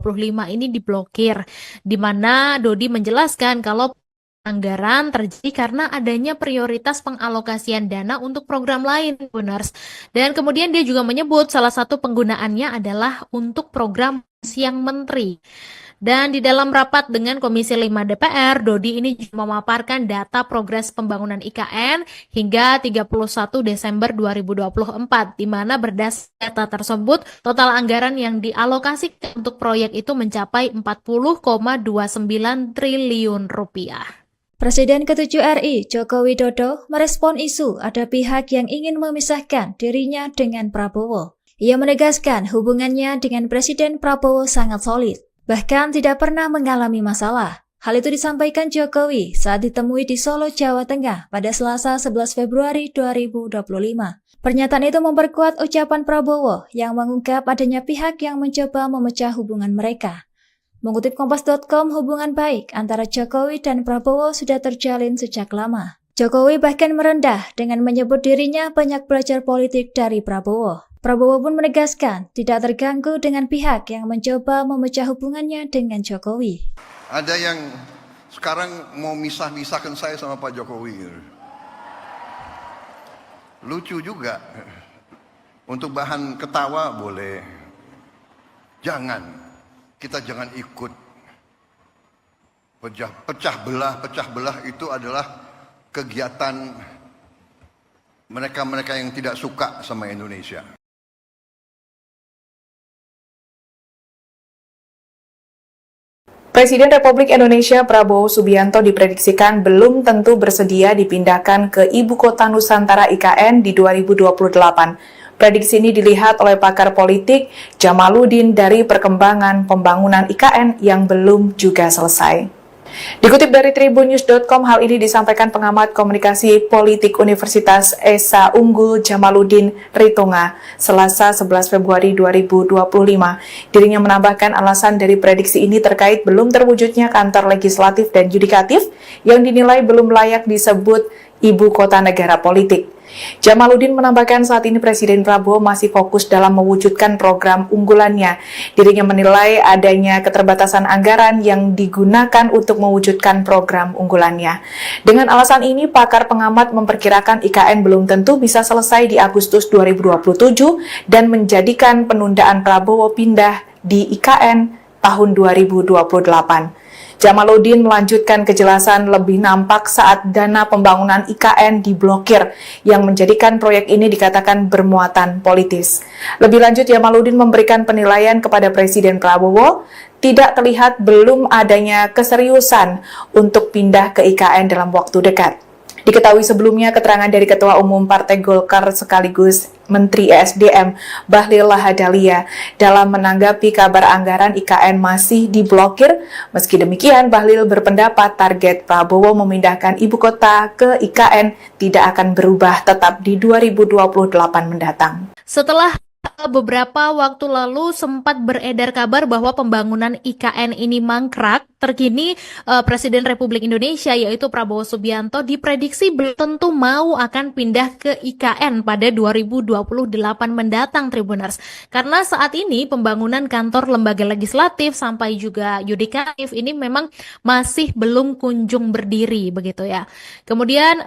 ini diblokir, di mana Dodi menjelaskan kalau anggaran terjadi karena adanya prioritas pengalokasian dana untuk program lain, Buners. Dan kemudian dia juga menyebut salah satu penggunaannya adalah untuk program siang menteri. Dan di dalam rapat dengan Komisi 5 DPR, Dodi ini juga memaparkan data progres pembangunan IKN hingga 31 Desember 2024, di mana berdasarkan data tersebut, total anggaran yang dialokasikan untuk proyek itu mencapai 40,29 triliun rupiah. Presiden ke-7 RI, Joko Widodo, merespon isu ada pihak yang ingin memisahkan dirinya dengan Prabowo. Ia menegaskan hubungannya dengan Presiden Prabowo sangat solid, bahkan tidak pernah mengalami masalah. Hal itu disampaikan Jokowi saat ditemui di Solo, Jawa Tengah pada Selasa 11 Februari 2025. Pernyataan itu memperkuat ucapan Prabowo yang mengungkap adanya pihak yang mencoba memecah hubungan mereka. Mengutip Kompas.com, hubungan baik antara Jokowi dan Prabowo sudah terjalin sejak lama. Jokowi bahkan merendah dengan menyebut dirinya banyak belajar politik dari Prabowo. Prabowo pun menegaskan tidak terganggu dengan pihak yang mencoba memecah hubungannya dengan Jokowi. Ada yang sekarang mau misah-misahkan saya sama Pak Jokowi. Lucu juga. Untuk bahan ketawa boleh. Kita jangan ikut pecah belah itu adalah kegiatan mereka-mereka yang tidak suka sama Indonesia. Presiden Republik Indonesia Prabowo Subianto diprediksikan belum tentu bersedia dipindahkan ke Ibu Kota Nusantara IKN di 2028. Prediksi ini dilihat oleh pakar politik Jamaluddin dari perkembangan pembangunan IKN yang belum juga selesai. Dikutip dari tribunnews.com, hal ini disampaikan pengamat komunikasi politik Universitas Esa Unggul Jamaluddin Ritonga, Selasa 11 Februari 2025. Dirinya menambahkan alasan dari prediksi ini terkait belum terwujudnya kantor legislatif dan yudikatif yang dinilai belum layak disebut ibu kota negara politik. Jamaluddin menambahkan saat ini Presiden Prabowo masih fokus dalam mewujudkan program unggulannya. Dirinya menilai adanya keterbatasan anggaran yang digunakan untuk mewujudkan program unggulannya. Dengan alasan ini, pakar pengamat memperkirakan IKN belum tentu bisa selesai di Agustus 2027 dan menjadikan penundaan Prabowo pindah di IKN tahun 2028. Jamaluddin melanjutkan kejelasan lebih nampak saat dana pembangunan IKN diblokir, yang menjadikan proyek ini dikatakan bermuatan politis. Lebih lanjut, Jamaluddin memberikan penilaian kepada Presiden Prabowo, tidak terlihat belum adanya keseriusan untuk pindah ke IKN dalam waktu dekat. Diketahui sebelumnya keterangan dari Ketua Umum Partai Golkar sekaligus Menteri ESDM Bahlil Lahadalia dalam menanggapi kabar anggaran IKN masih diblokir. Meski demikian, Bahlil berpendapat target Prabowo memindahkan ibu kota ke IKN tidak akan berubah tetap di 2028 mendatang. Setelah beberapa waktu lalu sempat beredar kabar bahwa pembangunan IKN ini mangkrak, terkini Presiden Republik Indonesia yaitu Prabowo Subianto diprediksi belum tentu mau akan pindah ke IKN pada 2028 mendatang, Tribuners. Karena saat ini pembangunan kantor lembaga legislatif sampai juga yudikatif ini memang masih belum kunjung berdiri begitu ya. Kemudian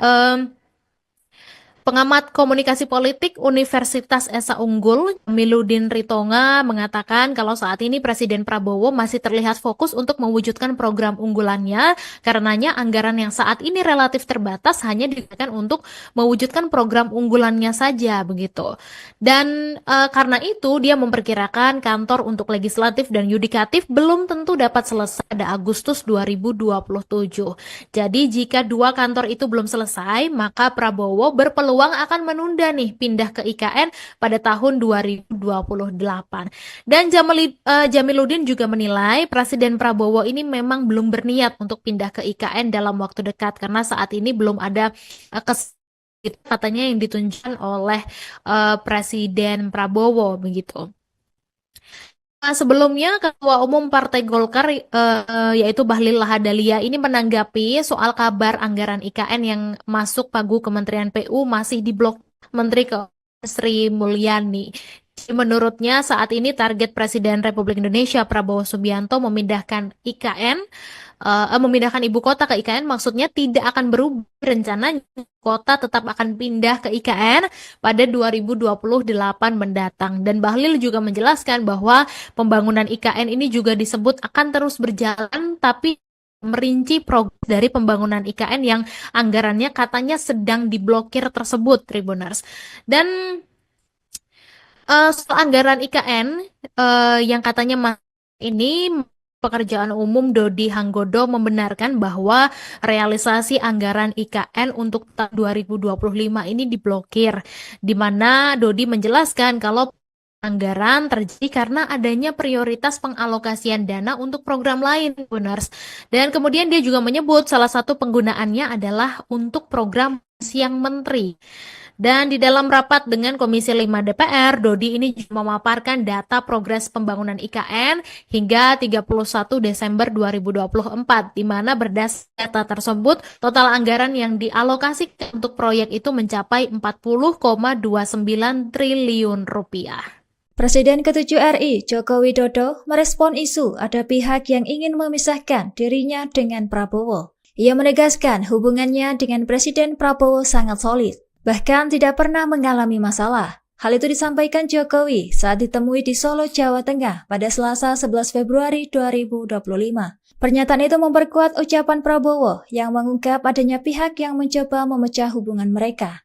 pengamat komunikasi politik Universitas Esa Unggul, Jamiluddin Ritonga, mengatakan kalau saat ini Presiden Prabowo masih terlihat fokus untuk mewujudkan program unggulannya, karenanya anggaran yang saat ini relatif terbatas hanya digunakan untuk mewujudkan program unggulannya saja begitu. Dan karena itu dia memperkirakan kantor untuk legislatif dan yudikatif belum tentu dapat selesai pada Agustus 2027. Jadi jika dua kantor itu belum selesai, maka Prabowo berpeluang akan menunda nih pindah ke IKN pada tahun 2028. Dan Jamiluddin juga menilai Presiden Prabowo ini memang belum berniat untuk pindah ke IKN dalam waktu dekat karena saat ini belum ada katanya yang ditunjukkan oleh Presiden Prabowo begitu. Sebelumnya, Ketua Umum Partai Golkar yaitu Bahlil Lahadalia ini menanggapi soal kabar anggaran IKN yang masuk pagu Kementerian PU masih diblok Menteri Keuangan Sri Mulyani. Menurutnya saat ini target Presiden Republik Indonesia Prabowo Subianto memindahkan ibu kota ke IKN maksudnya tidak akan berubah. Rencana kota tetap akan pindah ke IKN pada 2028 mendatang. Dan Bahlil juga menjelaskan bahwa pembangunan IKN ini juga disebut akan terus berjalan tapi merinci progres dari pembangunan IKN yang anggarannya katanya sedang diblokir tersebut, Tribuners. Dan soal anggaran IKN yang katanya ini Pekerjaan Umum Dodi Hanggodo membenarkan bahwa realisasi anggaran IKN untuk tahun 2025 ini diblokir, di mana Dodi menjelaskan kalau anggaran terjadi karena adanya prioritas pengalokasian dana untuk program lain, Buners. Dan kemudian dia juga menyebut salah satu penggunaannya adalah untuk program siang menteri. Dan di dalam rapat dengan Komisi 5 DPR, Dodi ini juga memaparkan data progres pembangunan IKN hingga 31 Desember 2024, di mana berdasarkan data tersebut, total anggaran yang dialokasikan untuk proyek itu mencapai 40,29 triliun rupiah. Presiden ke-7 RI, Joko Widodo, merespon isu ada pihak yang ingin memisahkan dirinya dengan Prabowo. Ia menegaskan hubungannya dengan Presiden Prabowo sangat solid, bahkan tidak pernah mengalami masalah. Hal itu disampaikan Jokowi saat ditemui di Solo, Jawa Tengah pada Selasa 11 Februari 2025. Pernyataan itu memperkuat ucapan Prabowo yang mengungkap adanya pihak yang mencoba memecah hubungan mereka.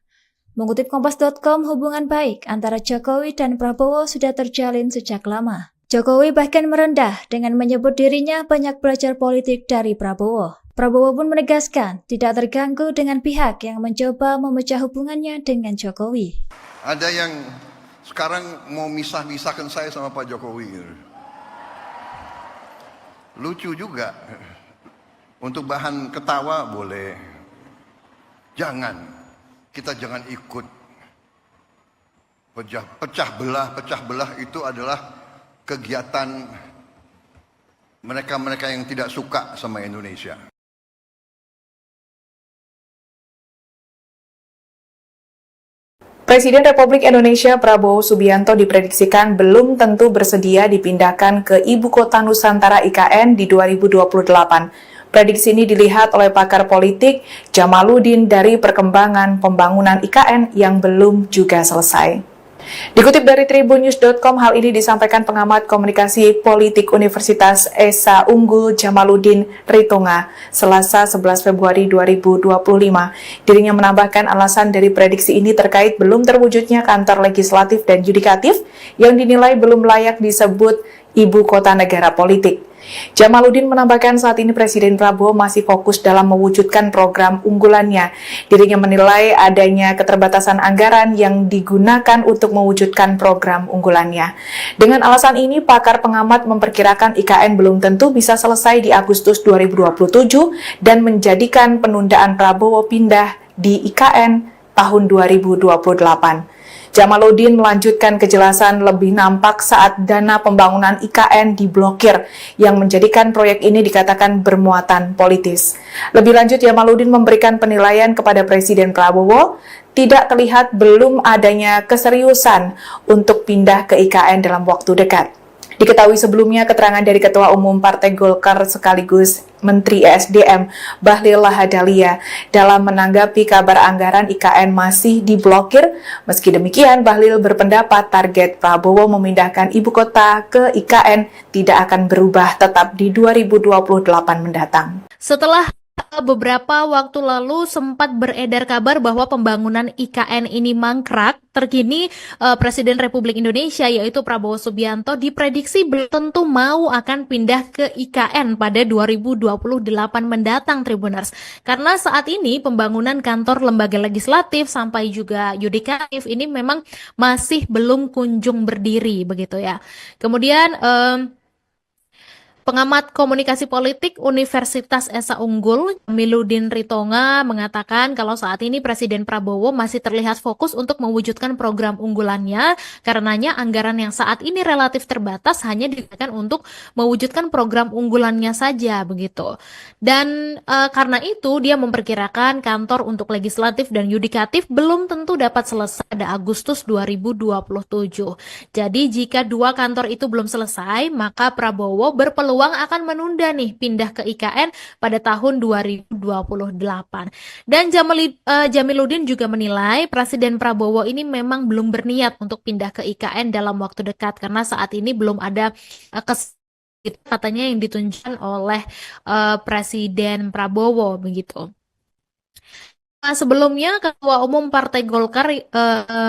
Mengutip Kompas.com, hubungan baik antara Jokowi dan Prabowo sudah terjalin sejak lama. Jokowi bahkan merendah dengan menyebut dirinya banyak belajar politik dari Prabowo. Prabowo pun menegaskan tidak terganggu dengan pihak yang mencoba memecah hubungannya dengan Jokowi. Ada yang sekarang mau misah-misahkan saya sama Pak Jokowi. Lucu juga. Untuk bahan ketawa boleh. Kita jangan ikut pecah belah itu adalah kegiatan mereka-mereka yang tidak suka sama Indonesia. Presiden Republik Indonesia Prabowo Subianto diprediksikan belum tentu bersedia dipindahkan ke Ibu Kota Nusantara IKN di 2028. Prediksi ini dilihat oleh pakar politik Jamaluddin dari perkembangan pembangunan IKN yang belum juga selesai. Dikutip dari tribunnews.com, hal ini disampaikan pengamat komunikasi politik Universitas Esa Unggul Jamaluddin Ritonga, Selasa 11 Februari 2025. Dirinya menambahkan alasan dari prediksi ini terkait belum terwujudnya kantor legislatif dan yudikatif yang dinilai belum layak disebut ibu kota negara politik. Jamaludin menambahkan saat ini Presiden Prabowo masih fokus dalam mewujudkan program unggulannya. Dirinya menilai adanya keterbatasan anggaran yang digunakan untuk mewujudkan program unggulannya. Dengan alasan ini, pakar pengamat memperkirakan IKN belum tentu bisa selesai di Agustus 2027 dan menjadikan penundaan Prabowo pindah di IKN tahun 2028. Jamaludin melanjutkan kejelasan lebih nampak saat dana pembangunan IKN diblokir, yang menjadikan proyek ini dikatakan bermuatan politis. Lebih lanjut, Jamaludin memberikan penilaian kepada Presiden Prabowo, tidak terlihat belum adanya keseriusan untuk pindah ke IKN dalam waktu dekat. Diketahui sebelumnya keterangan dari Ketua Umum Partai Golkar sekaligus Menteri ESDM Bahlil Lahadalia dalam menanggapi kabar anggaran IKN masih diblokir. Meski demikian, Bahlil berpendapat target Prabowo memindahkan ibu kota ke IKN tidak akan berubah, tetap di 2028 mendatang. Setelah beberapa waktu lalu sempat beredar kabar bahwa pembangunan IKN ini mangkrak, terkini Presiden Republik Indonesia yaitu Prabowo Subianto diprediksi belum tentu mau akan pindah ke IKN pada 2028 mendatang, Tribuners. Karena saat ini pembangunan kantor lembaga legislatif sampai juga yudikatif ini memang masih belum kunjung berdiri begitu ya. Kemudian pengamat komunikasi politik Universitas Esa Unggul, Miludin Ritonga, mengatakan kalau saat ini Presiden Prabowo masih terlihat fokus untuk mewujudkan program unggulannya, karenanya anggaran yang saat ini relatif terbatas hanya digunakan untuk mewujudkan program unggulannya saja, begitu. Dan karena itu dia memperkirakan kantor untuk legislatif dan yudikatif belum tentu dapat selesai pada Agustus 2027. Jadi jika dua kantor itu belum selesai, maka Prabowo berpeluang akan menunda nih pindah ke IKN pada tahun 2028. Dan Jamiludin juga menilai Presiden Prabowo ini memang belum berniat untuk pindah ke IKN dalam waktu dekat karena saat ini belum ada katanya yang ditunjukkan oleh Presiden Prabowo begitu. Sebelumnya Ketua Umum Partai Golkar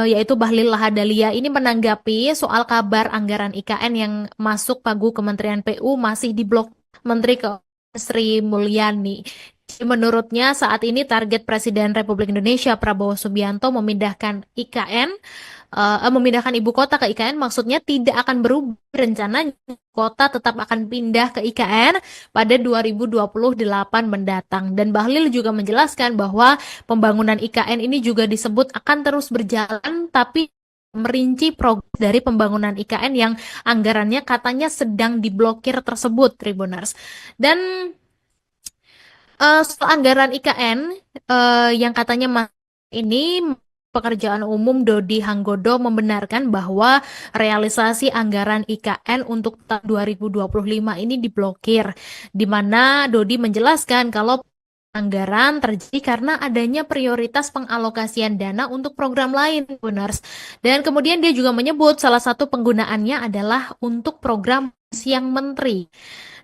yaitu Bahlil Lahadalia ini menanggapi soal kabar anggaran IKN yang masuk pagu Kementerian PU masih diblok Menteri Keuangan Sri Mulyani. Menurutnya saat ini target Presiden Republik Indonesia Prabowo Subianto memindahkan memindahkan ibu kota ke IKN maksudnya tidak akan berubah. Rencananya kota tetap akan pindah ke IKN pada 2028 mendatang. Dan Bahlil juga menjelaskan bahwa pembangunan IKN ini juga disebut akan terus berjalan, tapi merinci progres dari pembangunan IKN yang anggarannya katanya sedang diblokir tersebut, Tribuners. Dan soal anggaran IKN yang katanya ini Pekerjaan Umum Dodi Hanggodo membenarkan bahwa realisasi anggaran IKN untuk tahun 2025 ini diblokir, di mana Dodi menjelaskan kalau anggaran terjadi karena adanya prioritas pengalokasian dana untuk program lain, Bunars. Dan kemudian dia juga menyebut salah satu penggunaannya adalah untuk program siang menteri.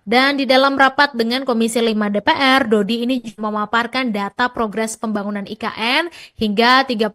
Dan di dalam rapat dengan Komisi 5 DPR, Dodi ini juga memaparkan data progres pembangunan IKN hingga 31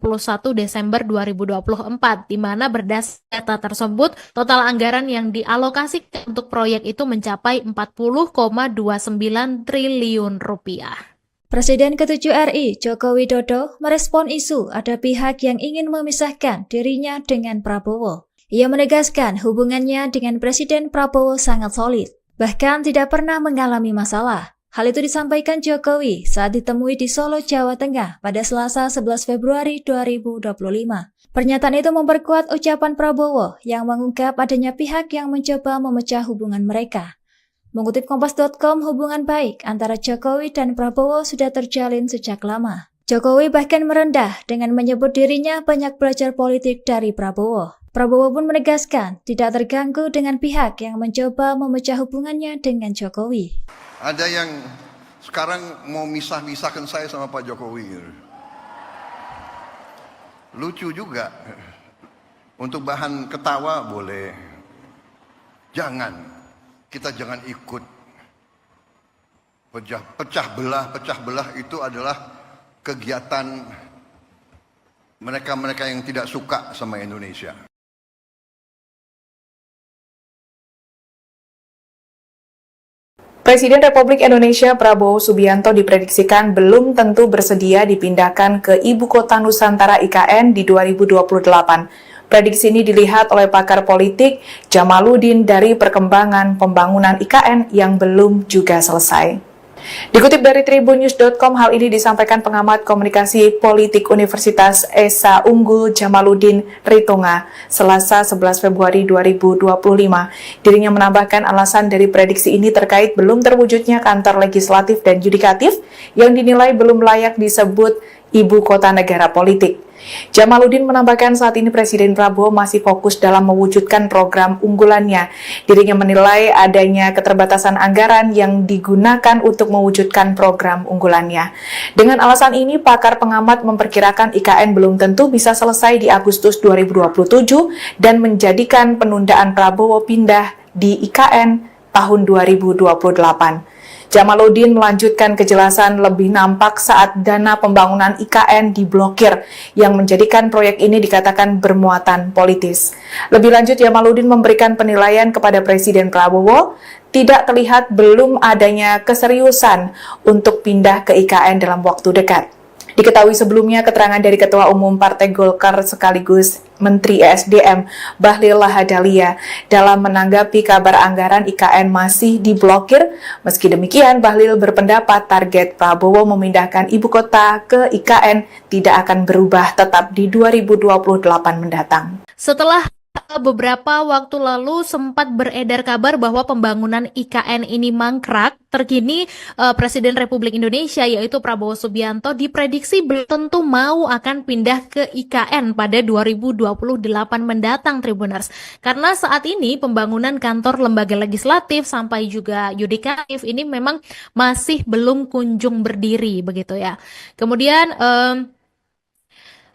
Desember 2024, di mana berdasarkan data tersebut, total anggaran yang dialokasikan untuk proyek itu mencapai 40,29 triliun rupiah. Presiden ke-7 RI, Joko Widodo, merespon isu ada pihak yang ingin memisahkan dirinya dengan Prabowo. Ia menegaskan hubungannya dengan Presiden Prabowo sangat solid, bahkan tidak pernah mengalami masalah. Hal itu disampaikan Jokowi saat ditemui di Solo, Jawa Tengah pada Selasa 11 Februari 2025. Pernyataan itu memperkuat ucapan Prabowo yang mengungkap adanya pihak yang mencoba memecah hubungan mereka. Mengutip Kompas.com, hubungan baik antara Jokowi dan Prabowo sudah terjalin sejak lama. Jokowi bahkan merendah dengan menyebut dirinya banyak belajar politik dari Prabowo. Prabowo pun menegaskan tidak terganggu dengan pihak yang mencoba memecah hubungannya dengan Jokowi. Ada yang sekarang mau misah-misahkan saya sama Pak Jokowi. Lucu juga. Untuk bahan ketawa boleh. Jangan. Kita jangan ikut. Pecah belah itu adalah kegiatan mereka-mereka yang tidak suka sama Indonesia. Presiden Republik Indonesia Prabowo Subianto diprediksikan belum tentu bersedia dipindahkan ke Ibu Kota Nusantara IKN di 2028. Prediksi ini dilihat oleh pakar politik Jamaluddin dari perkembangan pembangunan IKN yang belum juga selesai. Dikutip dari tribunnews.com, hal ini disampaikan pengamat komunikasi politik Universitas Esa Unggul Jamaluddin Ritonga, Selasa 11 Februari 2025. Dirinya menambahkan alasan dari prediksi ini terkait belum terwujudnya kantor legislatif dan yudikatif yang dinilai belum layak disebut ibu kota negara politik. Jamaluddin menambahkan saat ini Presiden Prabowo masih fokus dalam mewujudkan program unggulannya. Dirinya menilai adanya keterbatasan anggaran yang digunakan untuk mewujudkan program unggulannya. Dengan alasan ini, pakar pengamat memperkirakan IKN belum tentu bisa selesai di Agustus 2027 dan menjadikan penundaan Prabowo pindah di IKN tahun 2028. Jamaluddin melanjutkan kejelasan lebih nampak saat dana pembangunan IKN diblokir, yang menjadikan proyek ini dikatakan bermuatan politis. Lebih lanjut, Jamaluddin memberikan penilaian kepada Presiden Prabowo, tidak terlihat belum adanya keseriusan untuk pindah ke IKN dalam waktu dekat. Diketahui sebelumnya keterangan dari Ketua Umum Partai Golkar sekaligus Menteri ESDM Bahlil Lahadalia dalam menanggapi kabar anggaran IKN masih diblokir. Meski demikian, Bahlil berpendapat target Prabowo memindahkan ibu kota ke IKN tidak akan berubah, tetap di 2028 mendatang. Setelah beberapa waktu lalu sempat beredar kabar bahwa pembangunan IKN ini mangkrak, terkini Presiden Republik Indonesia yaitu Prabowo Subianto diprediksi belum tentu mau akan pindah ke IKN pada 2028 mendatang, Tribuners. Karena saat ini pembangunan kantor lembaga legislatif sampai juga yudikatif ini memang masih belum kunjung berdiri begitu ya. Kemudian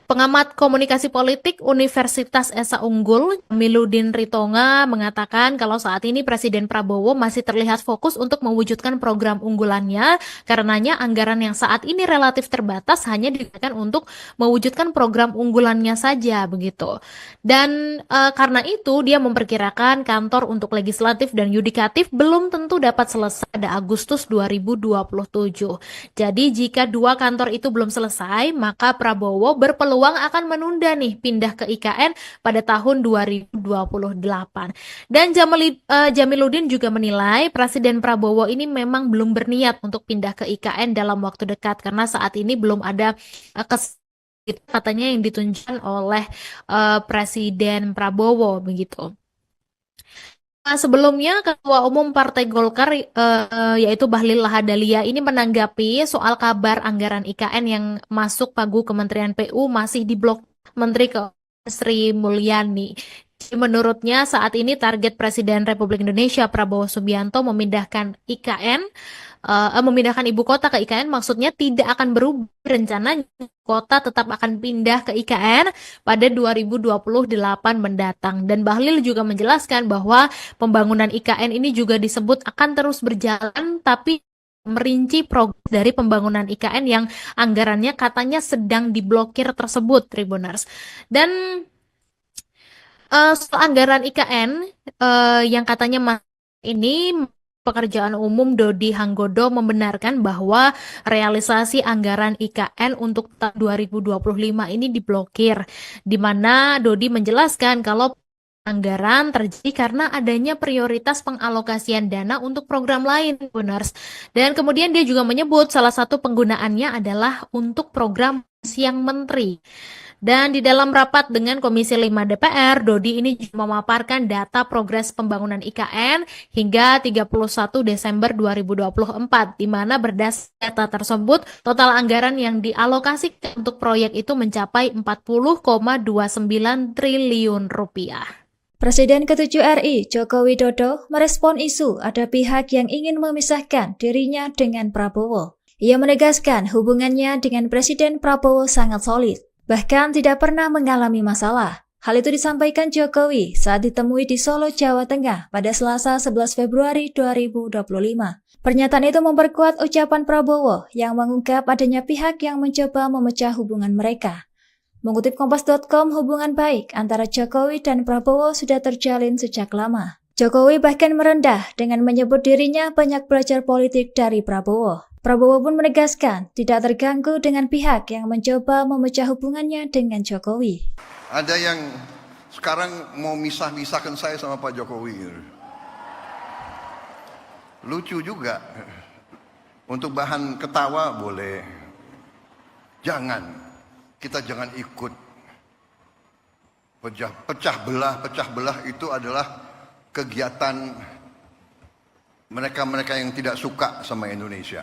pengamat komunikasi politik Universitas Esa Unggul, Jamaluddin Ritonga, mengatakan kalau saat ini Presiden Prabowo masih terlihat fokus untuk mewujudkan program unggulannya, karenanya anggaran yang saat ini relatif terbatas hanya digunakan untuk mewujudkan program unggulannya saja begitu. Dan karena itu dia memperkirakan kantor untuk legislatif dan yudikatif belum tentu dapat selesai pada Agustus 2027. Jadi jika dua kantor itu belum selesai, maka Prabowo berpeluang akan menunda nih pindah ke IKN pada tahun 2028. Dan Jamaluddin juga menilai Presiden Prabowo ini memang belum berniat untuk pindah ke IKN dalam waktu dekat karena saat ini belum ada katanya yang ditunjukkan oleh Presiden Prabowo begitu. Sebelumnya, Ketua Umum Partai Golkar yaitu Bahlil Lahadalia ini menanggapi soal kabar anggaran IKN yang masuk pagu Kementerian PU masih diblok Menteri Keuangan Sri Mulyani. Menurutnya saat ini target Presiden Republik Indonesia Prabowo Subianto memindahkan ibu kota ke IKN maksudnya tidak akan berubah. Rencana kota tetap akan pindah ke IKN pada 2028 mendatang. Dan Bahlil juga menjelaskan bahwa pembangunan IKN ini juga disebut akan terus berjalan, tapi merinci progres dari pembangunan IKN yang anggarannya katanya sedang diblokir tersebut, Tribuners. Dan soal anggaran IKN yang katanya ini Pekerjaan Umum Dodi Hanggodo membenarkan bahwa realisasi anggaran IKN untuk tahun 2025 ini diblokir, di mana Dodi menjelaskan kalau anggaran terjadi karena adanya prioritas pengalokasian dana untuk program lain, Buners. Dan kemudian dia juga menyebut salah satu penggunaannya adalah untuk program siang menteri. Dan di dalam rapat dengan Komisi 5 DPR, Dodi ini juga memaparkan data progres pembangunan IKN hingga 31 Desember 2024, di mana berdasarkan data tersebut, total anggaran yang dialokasikan untuk proyek itu mencapai 40,29 triliun rupiah. Presiden ke-7 RI, Joko Widodo, merespon isu ada pihak yang ingin memisahkan dirinya dengan Prabowo. Ia menegaskan hubungannya dengan Presiden Prabowo sangat solid, bahkan tidak pernah mengalami masalah. Hal itu disampaikan Jokowi saat ditemui di Solo, Jawa Tengah pada Selasa 11 Februari 2025. Pernyataan itu memperkuat ucapan Prabowo yang mengungkap adanya pihak yang mencoba memecah hubungan mereka. Mengutip Kompas.com, hubungan baik antara Jokowi dan Prabowo sudah terjalin sejak lama. Jokowi bahkan merendah dengan menyebut dirinya banyak belajar politik dari Prabowo. Prabowo pun menegaskan tidak terganggu dengan pihak yang mencoba memecah hubungannya dengan Jokowi. Ada yang sekarang mau misah-misahkan saya sama Pak Jokowi. Lucu juga. Untuk bahan ketawa boleh. Jangan. Kita jangan ikut. Pecah belah itu adalah kegiatan mereka-mereka yang tidak suka sama Indonesia.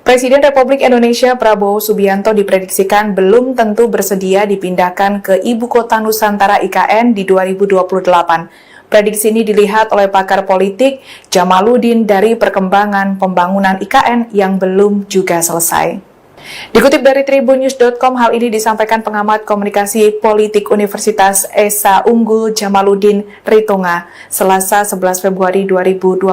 Presiden Republik Indonesia Prabowo Subianto diprediksikan belum tentu bersedia dipindahkan ke Ibu Kota Nusantara IKN di 2028. Prediksi ini dilihat oleh pakar politik Jamaluddin dari perkembangan pembangunan IKN yang belum juga selesai. Dikutip dari tribunnews.com, hal ini disampaikan pengamat komunikasi politik Universitas Esa Unggul Jamaluddin Ritonga, Selasa 11 Februari 2025.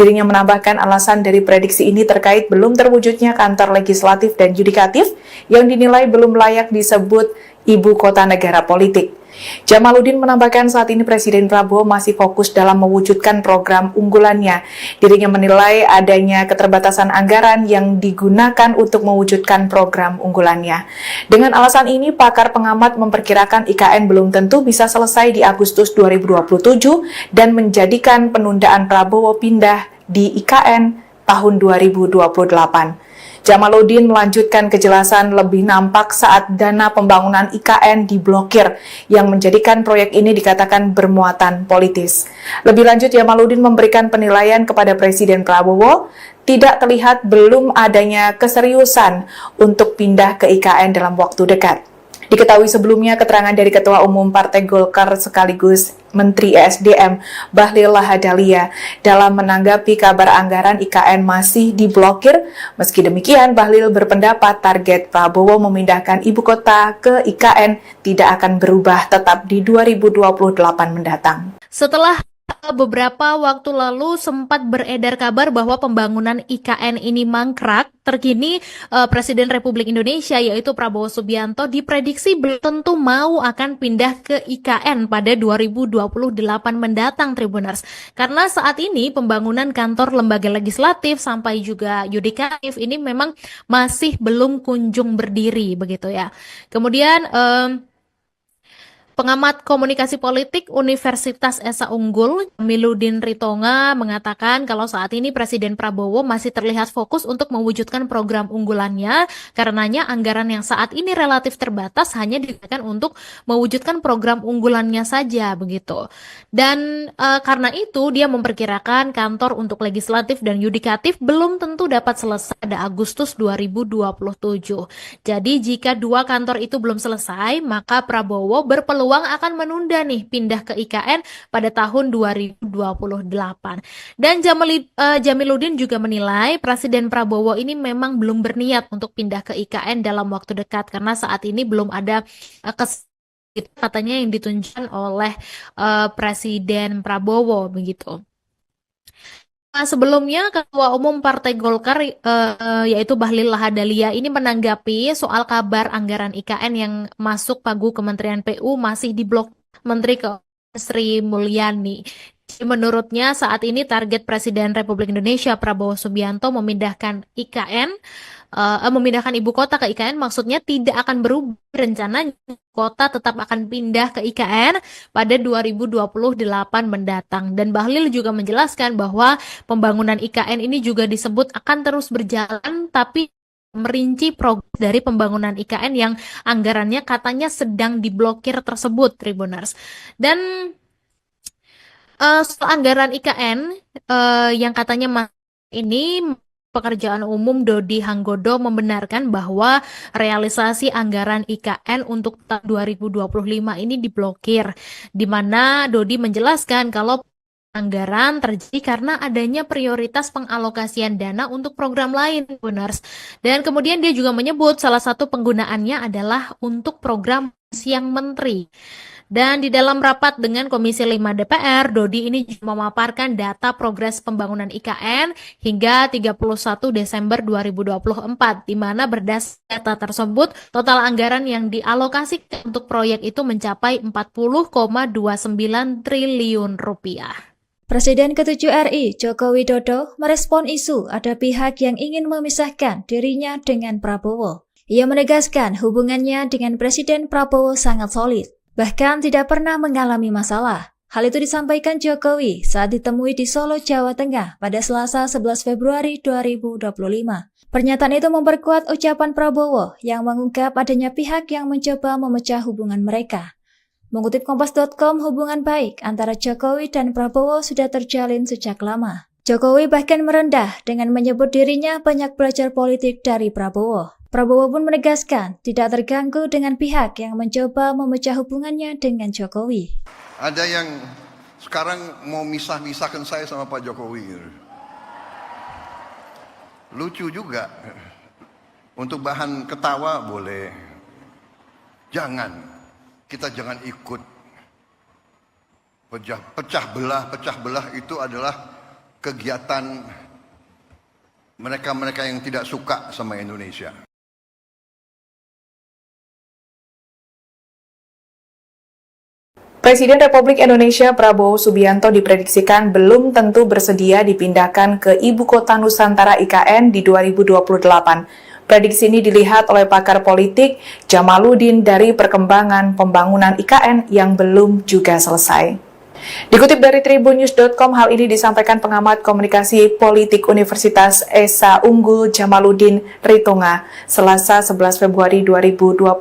Dirinya menambahkan alasan dari prediksi ini terkait belum terwujudnya kantor legislatif dan yudikatif yang dinilai belum layak disebut ibu kota negara politik. Jamaluddin menambahkan saat ini Presiden Prabowo masih fokus dalam mewujudkan program unggulannya. Dirinya menilai adanya keterbatasan anggaran yang digunakan untuk mewujudkan program unggulannya. Dengan alasan ini, pakar pengamat memperkirakan IKN belum tentu bisa selesai di Agustus 2027 dan menjadikan penundaan Prabowo pindah di IKN tahun 2028. Jamaluddin melanjutkan kejelasan lebih nampak saat dana pembangunan IKN diblokir, yang menjadikan proyek ini dikatakan bermuatan politis. Lebih lanjut, Jamaluddin memberikan penilaian kepada Presiden Prabowo, tidak terlihat belum adanya keseriusan untuk pindah ke IKN dalam waktu dekat. Diketahui sebelumnya keterangan dari Ketua Umum Partai Golkar sekaligus Menteri ESDM Bahlil Lahadalia dalam menanggapi kabar anggaran IKN masih diblokir. Meski demikian, Bahlil berpendapat target Prabowo memindahkan ibu kota ke IKN tidak akan berubah, tetap di 2028 mendatang. Setelah beberapa waktu lalu sempat beredar kabar bahwa pembangunan IKN ini mangkrak, terkini Presiden Republik Indonesia yaitu Prabowo Subianto diprediksi belum tentu mau akan pindah ke IKN pada 2028 mendatang, Tribuners. Karena saat ini pembangunan kantor lembaga legislatif sampai juga yudikatif ini memang masih belum kunjung berdiri begitu ya. Kemudian pengamat komunikasi politik Universitas Esa Unggul, Jamaluddin Ritonga, mengatakan kalau saat ini Presiden Prabowo masih terlihat fokus untuk mewujudkan program unggulannya, karenanya anggaran yang saat ini relatif terbatas hanya digunakan untuk mewujudkan program unggulannya saja, begitu. Dan karena itu dia memperkirakan kantor untuk legislatif dan yudikatif belum tentu dapat selesai pada Agustus 2027. Jadi jika dua kantor itu belum selesai, maka Prabowo berpeluang akan menunda nih pindah ke IKN pada tahun 2028. Dan Jamaluddin juga menilai Presiden Prabowo ini memang belum berniat untuk pindah ke IKN dalam waktu dekat karena saat ini belum ada katanya yang ditunjukkan oleh Presiden Prabowo begitu. Sebelumnya Ketua Umum Partai Golkar yaitu Bahlil Lahadalia ini menanggapi soal kabar anggaran IKN yang masuk pagu Kementerian PU masih diblok Menteri Keuangan Sri Mulyani. Menurutnya saat ini target Presiden Republik Indonesia Prabowo Subianto memindahkan memindahkan ibu kota ke IKN maksudnya tidak akan berubah. Rencananya kota tetap akan pindah ke IKN pada 2028 mendatang. Dan Bahlil juga menjelaskan bahwa pembangunan IKN ini juga disebut akan terus berjalan, tapi merinci progres dari pembangunan IKN yang anggarannya katanya sedang diblokir tersebut, Tribuners. Dan soal anggaran IKN yang katanya ini Pekerjaan Umum Dodi Hanggodo membenarkan bahwa realisasi anggaran IKN untuk tahun 2025 ini diblokir, di mana Dodi menjelaskan kalau anggaran terjadi karena adanya prioritas pengalokasian dana untuk program lain, Buners. Dan kemudian dia juga menyebut salah satu penggunaannya adalah untuk program siang menteri. Dan di dalam rapat dengan Komisi 5 DPR, Dodi ini juga memaparkan data progres pembangunan IKN hingga 31 Desember 2024, di mana berdasarkan data tersebut, total anggaran yang dialokasikan untuk proyek itu mencapai 40,29 triliun rupiah. Presiden ke-7 RI, Joko Widodo, merespon isu ada pihak yang ingin memisahkan dirinya dengan Prabowo. Ia menegaskan hubungannya dengan Presiden Prabowo sangat solid, bahkan tidak pernah mengalami masalah. Hal itu disampaikan Jokowi saat ditemui di Solo, Jawa Tengah pada Selasa 11 Februari 2025. Pernyataan itu memperkuat ucapan Prabowo yang mengungkap adanya pihak yang mencoba memecah hubungan mereka. Mengutip Kompas.com, hubungan baik antara Jokowi dan Prabowo sudah terjalin sejak lama. Jokowi bahkan merendah dengan menyebut dirinya banyak belajar politik dari Prabowo. Prabowo pun menegaskan tidak terganggu dengan pihak yang mencoba memecah hubungannya dengan Jokowi. Ada yang sekarang mau misah-misahkan saya sama Pak Jokowi. Lucu juga. Untuk bahan ketawa boleh. Jangan. Kita jangan ikut. Pecah belah itu adalah kegiatan mereka-mereka yang tidak suka sama Indonesia. Presiden Republik Indonesia Prabowo Subianto diprediksikan belum tentu bersedia dipindahkan ke Ibu Kota Nusantara IKN di 2028. Prediksi ini dilihat oleh pakar politik Jamaluddin dari perkembangan pembangunan IKN yang belum juga selesai. Dikutip dari tribunnews.com, hal ini disampaikan pengamat komunikasi politik Universitas Esa Unggul Jamaluddin Ritonga, Selasa 11 Februari 2025.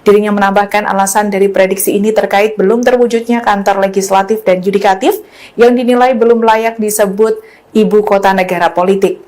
Dirinya menambahkan alasan dari prediksi ini terkait belum terwujudnya kantor legislatif dan yudikatif yang dinilai belum layak disebut ibu kota negara politik.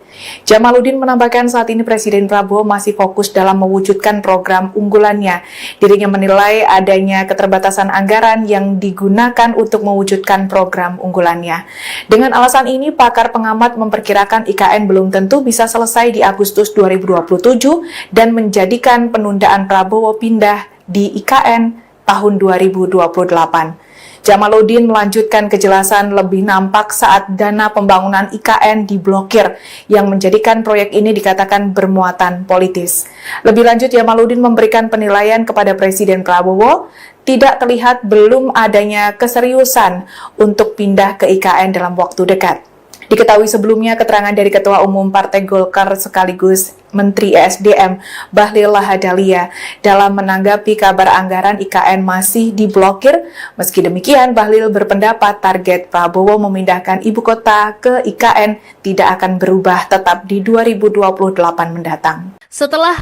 Jamaluddin menambahkan saat ini Presiden Prabowo masih fokus dalam mewujudkan program unggulannya. Dirinya menilai adanya keterbatasan anggaran yang digunakan untuk mewujudkan program unggulannya. Dengan alasan ini, pakar pengamat memperkirakan IKN belum tentu bisa selesai di Agustus 2027 dan menjadikan penundaan Prabowo pindah di IKN tahun 2028. Jamaluddin melanjutkan kejelasan lebih nampak saat dana pembangunan IKN diblokir, yang menjadikan proyek ini dikatakan bermuatan politis. Lebih lanjut, Jamaluddin memberikan penilaian kepada Presiden Prabowo, tidak terlihat belum adanya keseriusan untuk pindah ke IKN dalam waktu dekat. Diketahui sebelumnya keterangan dari Ketua Umum Partai Golkar sekaligus Menteri ESDM Bahlil Lahadalia dalam menanggapi kabar anggaran IKN masih diblokir. Meski demikian, Bahlil berpendapat target Prabowo memindahkan ibu kota ke IKN tidak akan berubah, tetap di 2028 mendatang. Setelah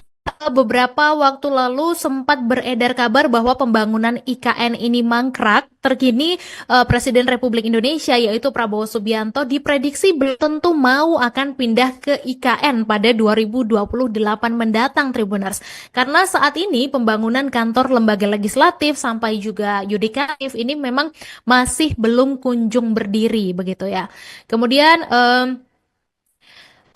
beberapa waktu lalu sempat beredar kabar bahwa pembangunan IKN ini mangkrak, terkini Presiden Republik Indonesia yaitu Prabowo Subianto diprediksi belum tentu mau akan pindah ke IKN pada 2028 mendatang, Tribuners. Karena saat ini pembangunan kantor lembaga legislatif sampai juga yudikatif ini memang masih belum kunjung berdiri begitu ya. Kemudian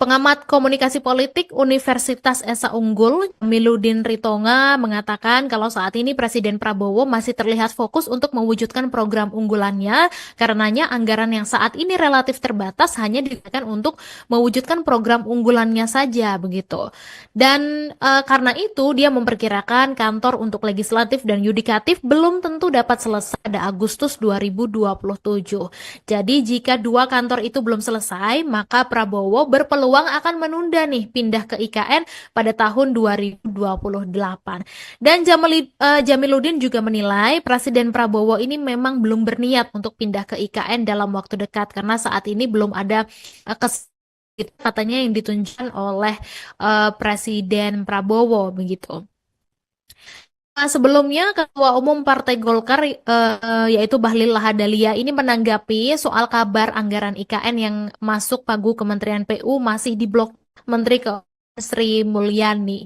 pengamat komunikasi politik Universitas Esa Unggul, Jamaluddin Ritonga, mengatakan kalau saat ini Presiden Prabowo masih terlihat fokus untuk mewujudkan program unggulannya, karenanya anggaran yang saat ini relatif terbatas hanya digunakan untuk mewujudkan program unggulannya saja, begitu. Dan karena itu dia memperkirakan kantor untuk legislatif dan yudikatif belum tentu dapat selesai pada Agustus 2027. Jadi jika dua kantor itu belum selesai, maka Prabowo berpeluang akan menunda nih pindah ke IKN pada tahun 2028. Dan Jamaluddin juga menilai Presiden Prabowo ini memang belum berniat untuk pindah ke IKN dalam waktu dekat karena saat ini belum ada katanya yang ditunjukkan oleh Presiden Prabowo begitu. Sebelumnya Ketua Umum Partai Golkar yaitu Bahlil Lahadalia ini menanggapi soal kabar anggaran IKN yang masuk pagu Kementerian PU masih diblok Menteri Keuangan Sri Mulyani.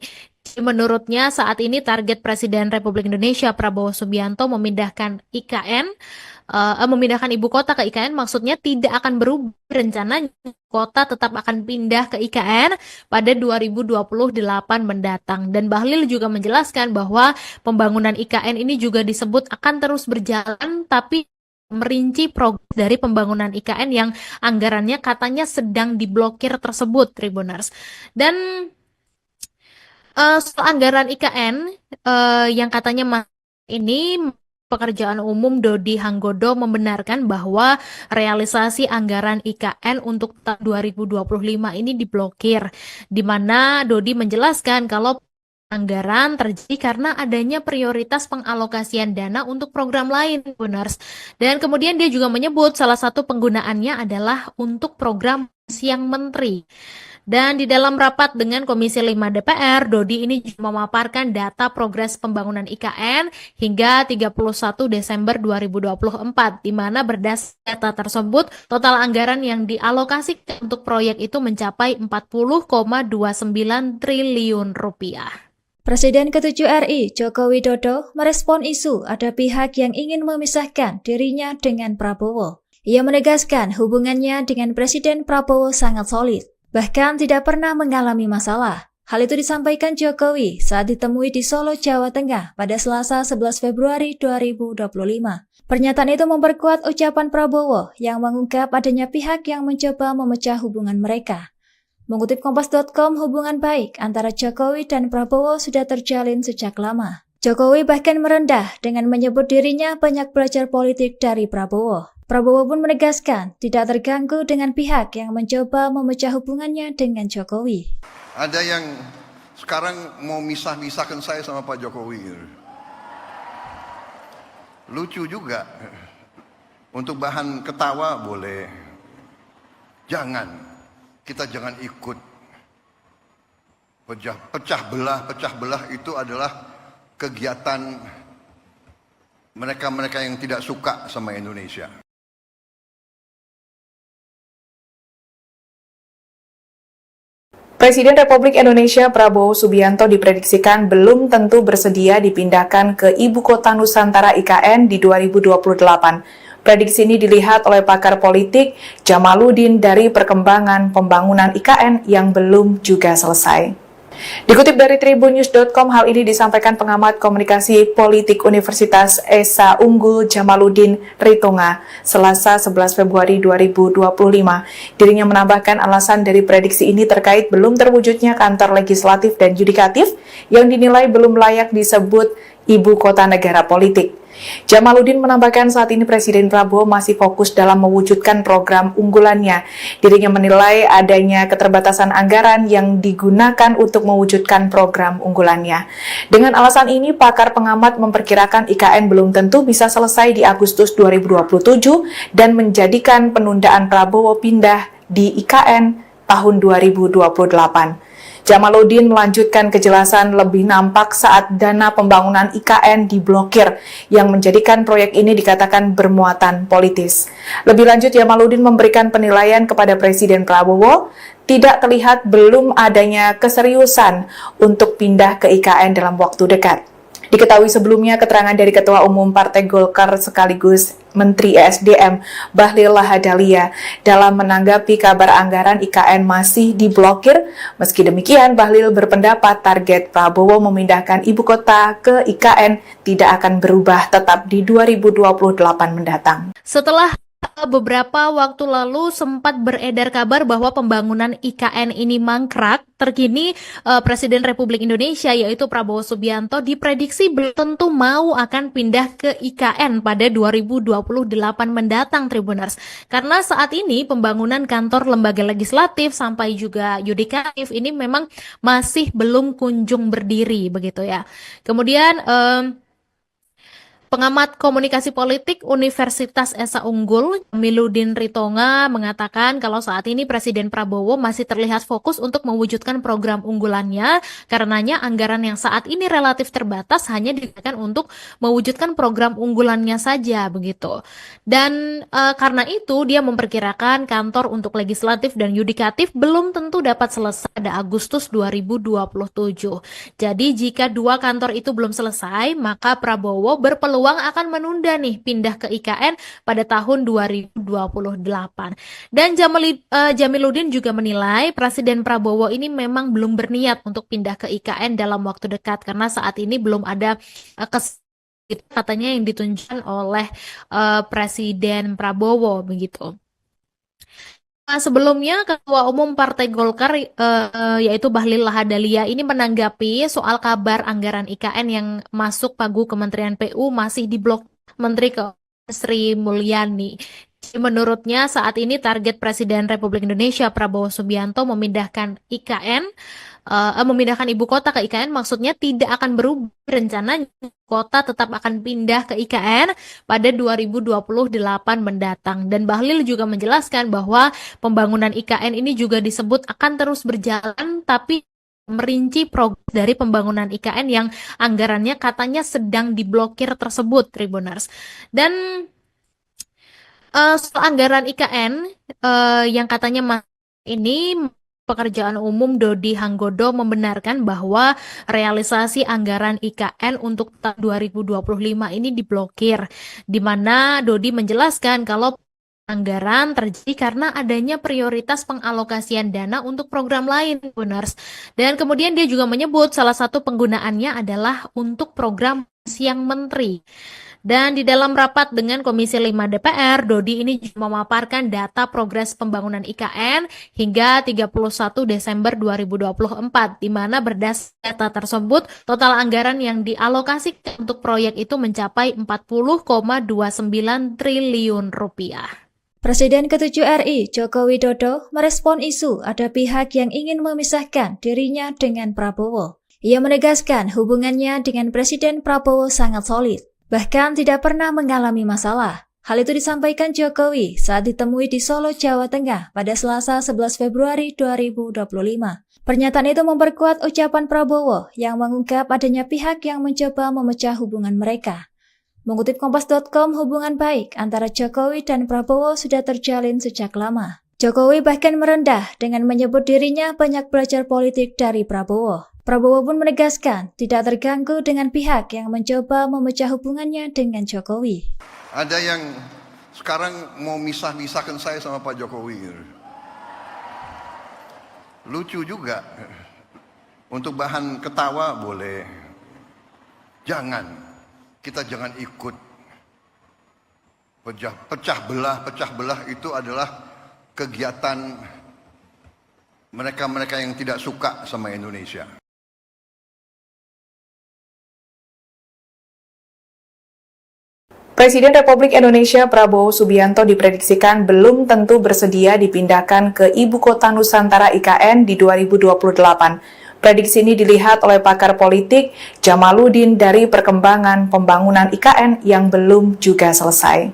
Menurutnya saat ini target Presiden Republik Indonesia Prabowo Subianto memindahkan memindahkan ibu kota ke IKN maksudnya tidak akan berubah. Rencananya kota tetap akan pindah ke IKN pada 2028 mendatang. Dan Bahlil juga menjelaskan bahwa pembangunan IKN ini juga disebut akan terus berjalan, tapi merinci progres dari pembangunan IKN yang anggarannya katanya sedang diblokir tersebut, Tribuners. Dan soal anggaran IKN yang katanya ini Pekerjaan Umum Dodi Hanggodo membenarkan bahwa realisasi anggaran IKN untuk tahun 2025 ini diblokir, di mana Dodi menjelaskan kalau anggaran terjadi karena adanya prioritas pengalokasian dana untuk program lain, Buners. Dan kemudian dia juga menyebut salah satu penggunaannya adalah untuk program siang menteri. Dan di dalam rapat dengan Komisi 5 DPR, Dodi ini juga memaparkan data progres pembangunan IKN hingga 31 Desember 2024, di mana berdasarkan data tersebut, total anggaran yang dialokasikan untuk proyek itu mencapai 40,29 triliun rupiah. Presiden ke-7 RI, Joko Widodo, merespon isu ada pihak yang ingin memisahkan dirinya dengan Prabowo. Ia menegaskan hubungannya dengan Presiden Prabowo sangat solid, bahkan tidak pernah mengalami masalah. Hal itu disampaikan Jokowi saat ditemui di Solo, Jawa Tengah pada Selasa 11 Februari 2025. Pernyataan itu memperkuat ucapan Prabowo yang mengungkap adanya pihak yang mencoba memecah hubungan mereka. Mengutip Kompas.com, hubungan baik antara Jokowi dan Prabowo sudah terjalin sejak lama. Jokowi bahkan merendah dengan menyebut dirinya banyak belajar politik dari Prabowo. Prabowo pun menegaskan tidak terganggu dengan pihak yang mencoba memecah hubungannya dengan Jokowi. Ada yang sekarang mau misah-misahkan saya sama Pak Jokowi. Lucu juga. Untuk bahan ketawa boleh. Kita jangan ikut pecah belah itu adalah kegiatan mereka-mereka yang tidak suka sama Indonesia. Presiden Republik Indonesia Prabowo Subianto diprediksikan belum tentu bersedia dipindahkan ke Ibu Kota Nusantara IKN di 2028. Prediksi ini dilihat oleh pakar politik Jamaluddin dari perkembangan pembangunan IKN yang belum juga selesai. Dikutip dari tribunnews.com, hal ini disampaikan pengamat komunikasi politik Universitas Esa Unggul Jamaluddin Ritonga, Selasa 11 Februari 2025. Dirinya menambahkan alasan dari prediksi ini terkait belum terwujudnya kantor legislatif dan yudikatif yang dinilai belum layak disebut ibu kota negara politik. Jamaluddin menambahkan saat ini Presiden Prabowo masih fokus dalam mewujudkan program unggulannya. Dirinya menilai adanya keterbatasan anggaran yang digunakan untuk mewujudkan program unggulannya. Dengan alasan ini, pakar pengamat memperkirakan IKN belum tentu bisa selesai di Agustus 2027 dan menjadikan penundaan Prabowo pindah di IKN tahun 2028. Jamaluddin melanjutkan kejelasan lebih nampak saat dana pembangunan IKN diblokir, yang menjadikan proyek ini dikatakan bermuatan politis. Lebih lanjut, Jamaluddin memberikan penilaian kepada Presiden Prabowo, tidak terlihat belum adanya keseriusan untuk pindah ke IKN dalam waktu dekat. Diketahui sebelumnya keterangan dari Ketua Umum Partai Golkar sekaligus Menteri ESDM Bahlil Lahadalia dalam menanggapi kabar anggaran IKN masih diblokir. Meski demikian, Bahlil berpendapat target Prabowo memindahkan ibu kota ke IKN tidak akan berubah, tetap di 2028 mendatang. Setelah beberapa waktu lalu sempat beredar kabar bahwa pembangunan IKN ini mangkrak, terkini Presiden Republik Indonesia yaitu Prabowo Subianto diprediksi belum tentu mau akan pindah ke IKN pada 2028 mendatang, Tribuners. Karena saat ini pembangunan kantor lembaga legislatif sampai juga yudikatif ini memang masih belum kunjung berdiri begitu ya. Kemudian Pengamat komunikasi politik Universitas Esa Unggul, Jamiluddin Ritonga, mengatakan kalau saat ini Presiden Prabowo masih terlihat fokus untuk mewujudkan program unggulannya, karenanya anggaran yang saat ini relatif terbatas hanya digunakan untuk mewujudkan program unggulannya saja, begitu. Dan karena itu dia memperkirakan kantor untuk legislatif dan yudikatif belum tentu dapat selesai pada Agustus 2027. Jadi jika dua kantor itu belum selesai, maka Prabowo berpeluang akan menunda nih pindah ke IKN pada tahun 2028. Dan Jamiluddin juga menilai Presiden Prabowo ini memang belum berniat untuk pindah ke IKN dalam waktu dekat karena saat ini belum ada katanya yang ditunjukkan oleh Presiden Prabowo begitu. Sebelumnya Ketua Umum Partai Golkar yaitu Bahlil Lahadalia ini menanggapi soal kabar anggaran IKN yang masuk pagu Kementerian PU masih diblok Menteri Keuangan Sri Mulyani. Menurutnya saat ini target Presiden Republik Indonesia Prabowo Subianto memindahkan ibu kota ke IKN maksudnya tidak akan berubah. Rencananya kota tetap akan pindah ke IKN pada 2028 mendatang. Dan Bahlil juga menjelaskan bahwa pembangunan IKN ini juga disebut akan terus berjalan tapi merinci progres dari pembangunan IKN yang anggarannya katanya sedang diblokir tersebut, Tribuners. Dan soal anggaran IKN yang katanya ini Pekerjaan Umum Dodi Hanggodo membenarkan bahwa realisasi anggaran IKN untuk tahun 2025 ini diblokir, di mana Dodi menjelaskan kalau anggaran terjadi karena adanya prioritas pengalokasian dana untuk program lain, Buners. Dan kemudian dia juga menyebut salah satu penggunaannya adalah untuk program siang menteri. Dan di dalam rapat dengan Komisi 5 DPR, Dodi ini juga memaparkan data progres pembangunan IKN hingga 31 Desember 2024, di mana berdasarkan data tersebut, total anggaran yang dialokasikan untuk proyek itu mencapai 40,29 triliun rupiah. Presiden ke-7 RI, Joko Widodo, merespon isu ada pihak yang ingin memisahkan dirinya dengan Prabowo. Ia menegaskan hubungannya dengan Presiden Prabowo sangat solid, bahkan tidak pernah mengalami masalah. Hal itu disampaikan Jokowi saat ditemui di Solo, Jawa Tengah pada Selasa 11 Februari 2025. Pernyataan itu memperkuat ucapan Prabowo yang mengungkap adanya pihak yang mencoba memecah hubungan mereka. Mengutip Kompas.com, hubungan baik antara Jokowi dan Prabowo sudah terjalin sejak lama. Jokowi bahkan merendah dengan menyebut dirinya banyak belajar politik dari Prabowo. Prabowo pun menegaskan tidak terganggu dengan pihak yang mencoba memecah hubungannya dengan Jokowi. Ada yang sekarang mau misah-misahkan saya sama Pak Jokowi. Lucu juga. Untuk bahan ketawa boleh. Kita jangan ikut pecah belah itu adalah kegiatan mereka-mereka yang tidak suka sama Indonesia. Presiden Republik Indonesia Prabowo Subianto diprediksikan belum tentu bersedia dipindahkan ke Ibu Kota Nusantara IKN di 2028. Prediksi ini dilihat oleh pakar politik Jamaluddin dari perkembangan pembangunan IKN yang belum juga selesai.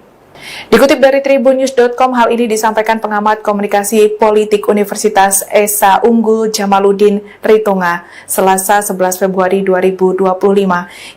Dikutip dari tribunnews.com, hal ini disampaikan pengamat komunikasi politik Universitas Esa Unggul Jamaluddin Ritonga, Selasa 11 Februari 2025.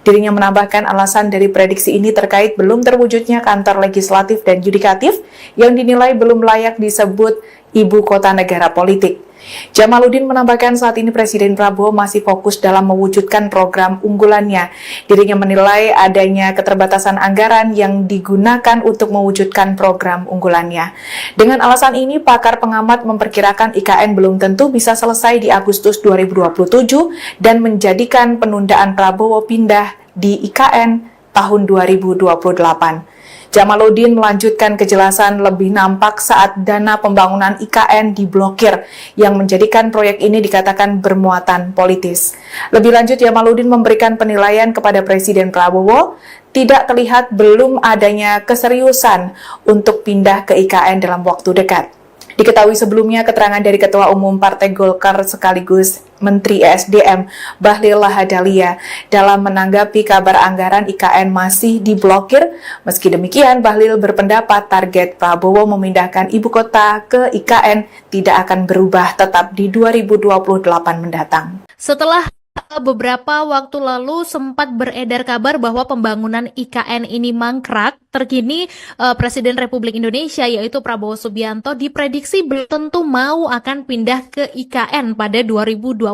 Dirinya menambahkan alasan dari prediksi ini terkait belum terwujudnya kantor legislatif dan yudikatif yang dinilai belum layak disebut ibu kota negara politik. Jamaluddin menambahkan saat ini Presiden Prabowo masih fokus dalam mewujudkan program unggulannya. Dirinya menilai adanya keterbatasan anggaran yang digunakan untuk mewujudkan program unggulannya. Dengan alasan ini, pakar pengamat memperkirakan IKN belum tentu bisa selesai di Agustus 2027 dan menjadikan penundaan Prabowo pindah di IKN tahun 2028. Jamaluddin melanjutkan kejelasan lebih nampak saat dana pembangunan IKN diblokir, yang menjadikan proyek ini dikatakan bermuatan politis. Lebih lanjut, Jamaluddin memberikan penilaian kepada Presiden Prabowo, tidak terlihat belum adanya keseriusan untuk pindah ke IKN dalam waktu dekat. Diketahui sebelumnya keterangan dari Ketua Umum Partai Golkar sekaligus Menteri ESDM Bahlil Lahadalia dalam menanggapi kabar anggaran IKN masih diblokir. Meski demikian, Bahlil berpendapat target Prabowo memindahkan ibu kota ke IKN tidak akan berubah tetap di 2028 mendatang. Setelah beberapa waktu lalu sempat beredar kabar bahwa pembangunan IKN ini mangkrak, terkini Presiden Republik Indonesia yaitu Prabowo Subianto diprediksi belum tentu mau akan pindah ke IKN pada 2028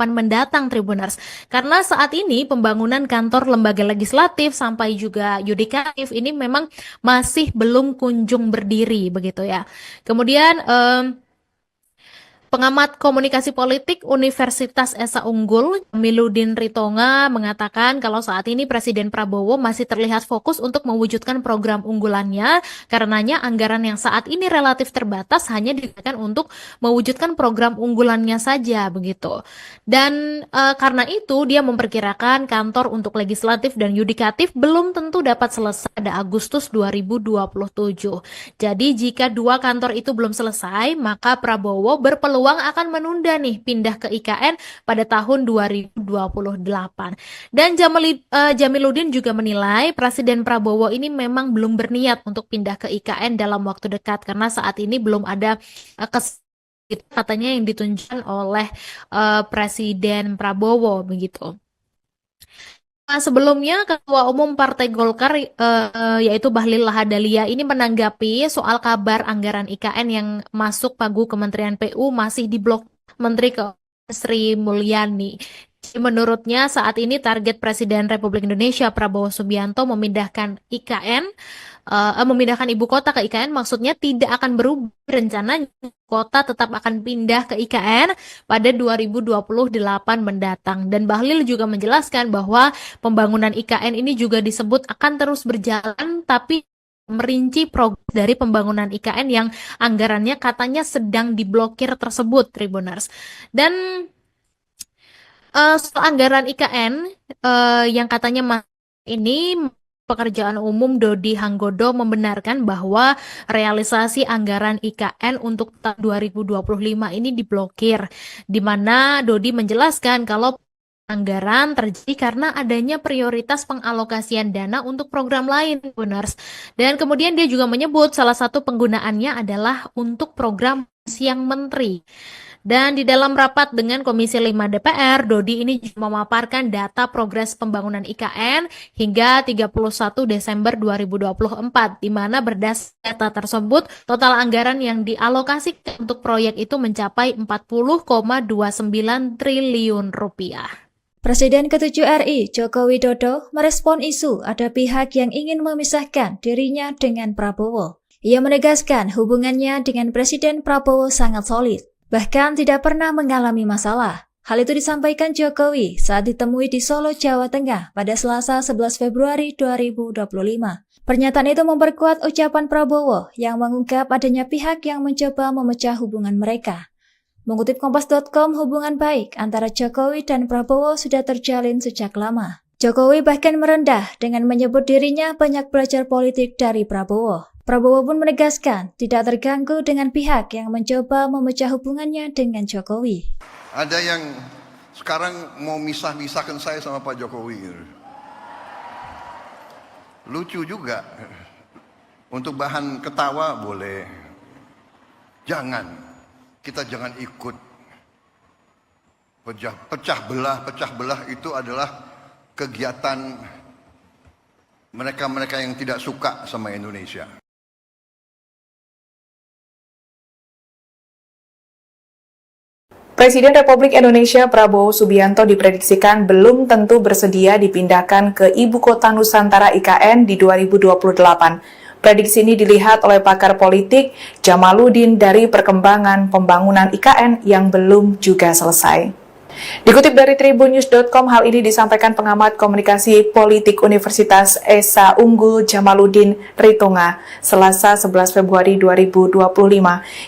mendatang, Tribuners. Karena saat ini pembangunan kantor lembaga legislatif sampai juga yudikatif ini memang masih belum kunjung berdiri begitu ya. Kemudian pengamat komunikasi politik Universitas Esa Unggul, Jamiluddin Ritonga, mengatakan kalau saat ini Presiden Prabowo masih terlihat fokus untuk mewujudkan program unggulannya, karenanya anggaran yang saat ini relatif terbatas hanya digunakan untuk mewujudkan program unggulannya saja, begitu. Dan karena itu dia memperkirakan kantor untuk legislatif dan yudikatif belum tentu dapat selesai pada Agustus 2027. Jadi jika dua kantor itu belum selesai, maka Prabowo berpeluang akan menunda nih pindah ke IKN pada tahun 2028. Dan Jamiluddin juga menilai Presiden Prabowo ini memang belum berniat untuk pindah ke IKN dalam waktu dekat karena saat ini belum ada katanya yang ditunjukkan oleh Presiden Prabowo begitu. Sebelumnya Ketua Umum Partai Golkar yaitu Bahlil Lahadalia ini menanggapi soal kabar anggaran IKN yang masuk pagu Kementerian PU masih diblok Menteri Keuangan Sri Mulyani. Menurutnya saat ini target Presiden Republik Indonesia Prabowo Subianto memindahkan ibu kota ke IKN maksudnya tidak akan berubah. Rencana kota tetap akan pindah ke IKN pada 2028 mendatang. Dan Bahlil juga menjelaskan bahwa pembangunan IKN ini juga disebut akan terus berjalan tapi merinci progres dari pembangunan IKN yang anggarannya katanya sedang diblokir tersebut, Tribuners. Dan soal anggaran IKN yang katanya ini Pekerjaan Umum Dodi Hanggodo membenarkan bahwa realisasi anggaran IKN untuk tahun 2025 ini diblokir, di mana Dodi menjelaskan kalau anggaran terjadi karena adanya prioritas pengalokasian dana untuk program lain, Buners. Dan kemudian dia juga menyebut salah satu penggunaannya adalah untuk program siang menteri. Dan di dalam rapat dengan Komisi 5 DPR, Dodi ini juga memaparkan data progres pembangunan IKN hingga 31 Desember 2024, di mana berdasarkan data tersebut, total anggaran yang dialokasikan untuk proyek itu mencapai 40,29 triliun rupiah. Presiden ke-7 RI, Joko Widodo, merespon isu ada pihak yang ingin memisahkan dirinya dengan Prabowo. Ia menegaskan hubungannya dengan Presiden Prabowo sangat solid, bahkan tidak pernah mengalami masalah. Hal itu disampaikan Jokowi saat ditemui di Solo, Jawa Tengah pada Selasa 11 Februari 2025. Pernyataan itu memperkuat ucapan Prabowo yang mengungkap adanya pihak yang mencoba memecah hubungan mereka. Mengutip Kompas.com, hubungan baik antara Jokowi dan Prabowo sudah terjalin sejak lama. Jokowi bahkan merendah dengan menyebut dirinya banyak belajar politik dari Prabowo. Prabowo pun menegaskan tidak terganggu dengan pihak yang mencoba memecah hubungannya dengan Jokowi. Ada yang sekarang mau misah-misahkan saya sama Pak Jokowi. Lucu juga. Untuk bahan ketawa boleh. Kita jangan ikut pecah belah itu adalah kegiatan mereka-mereka yang tidak suka sama Indonesia. Presiden Republik Indonesia Prabowo Subianto diprediksikan belum tentu bersedia dipindahkan ke Ibu Kota Nusantara IKN di 2028. Prediksi ini dilihat oleh pakar politik Jamaluddin dari perkembangan pembangunan IKN yang belum juga selesai. Dikutip dari tribunnews.com, hal ini disampaikan pengamat komunikasi politik Universitas Esa Unggul Jamaluddin Ritonga, Selasa 11 Februari 2025.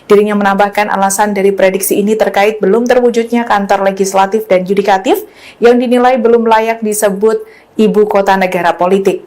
Dirinya menambahkan alasan dari prediksi ini terkait belum terwujudnya kantor legislatif dan yudikatif yang dinilai belum layak disebut ibu kota negara politik.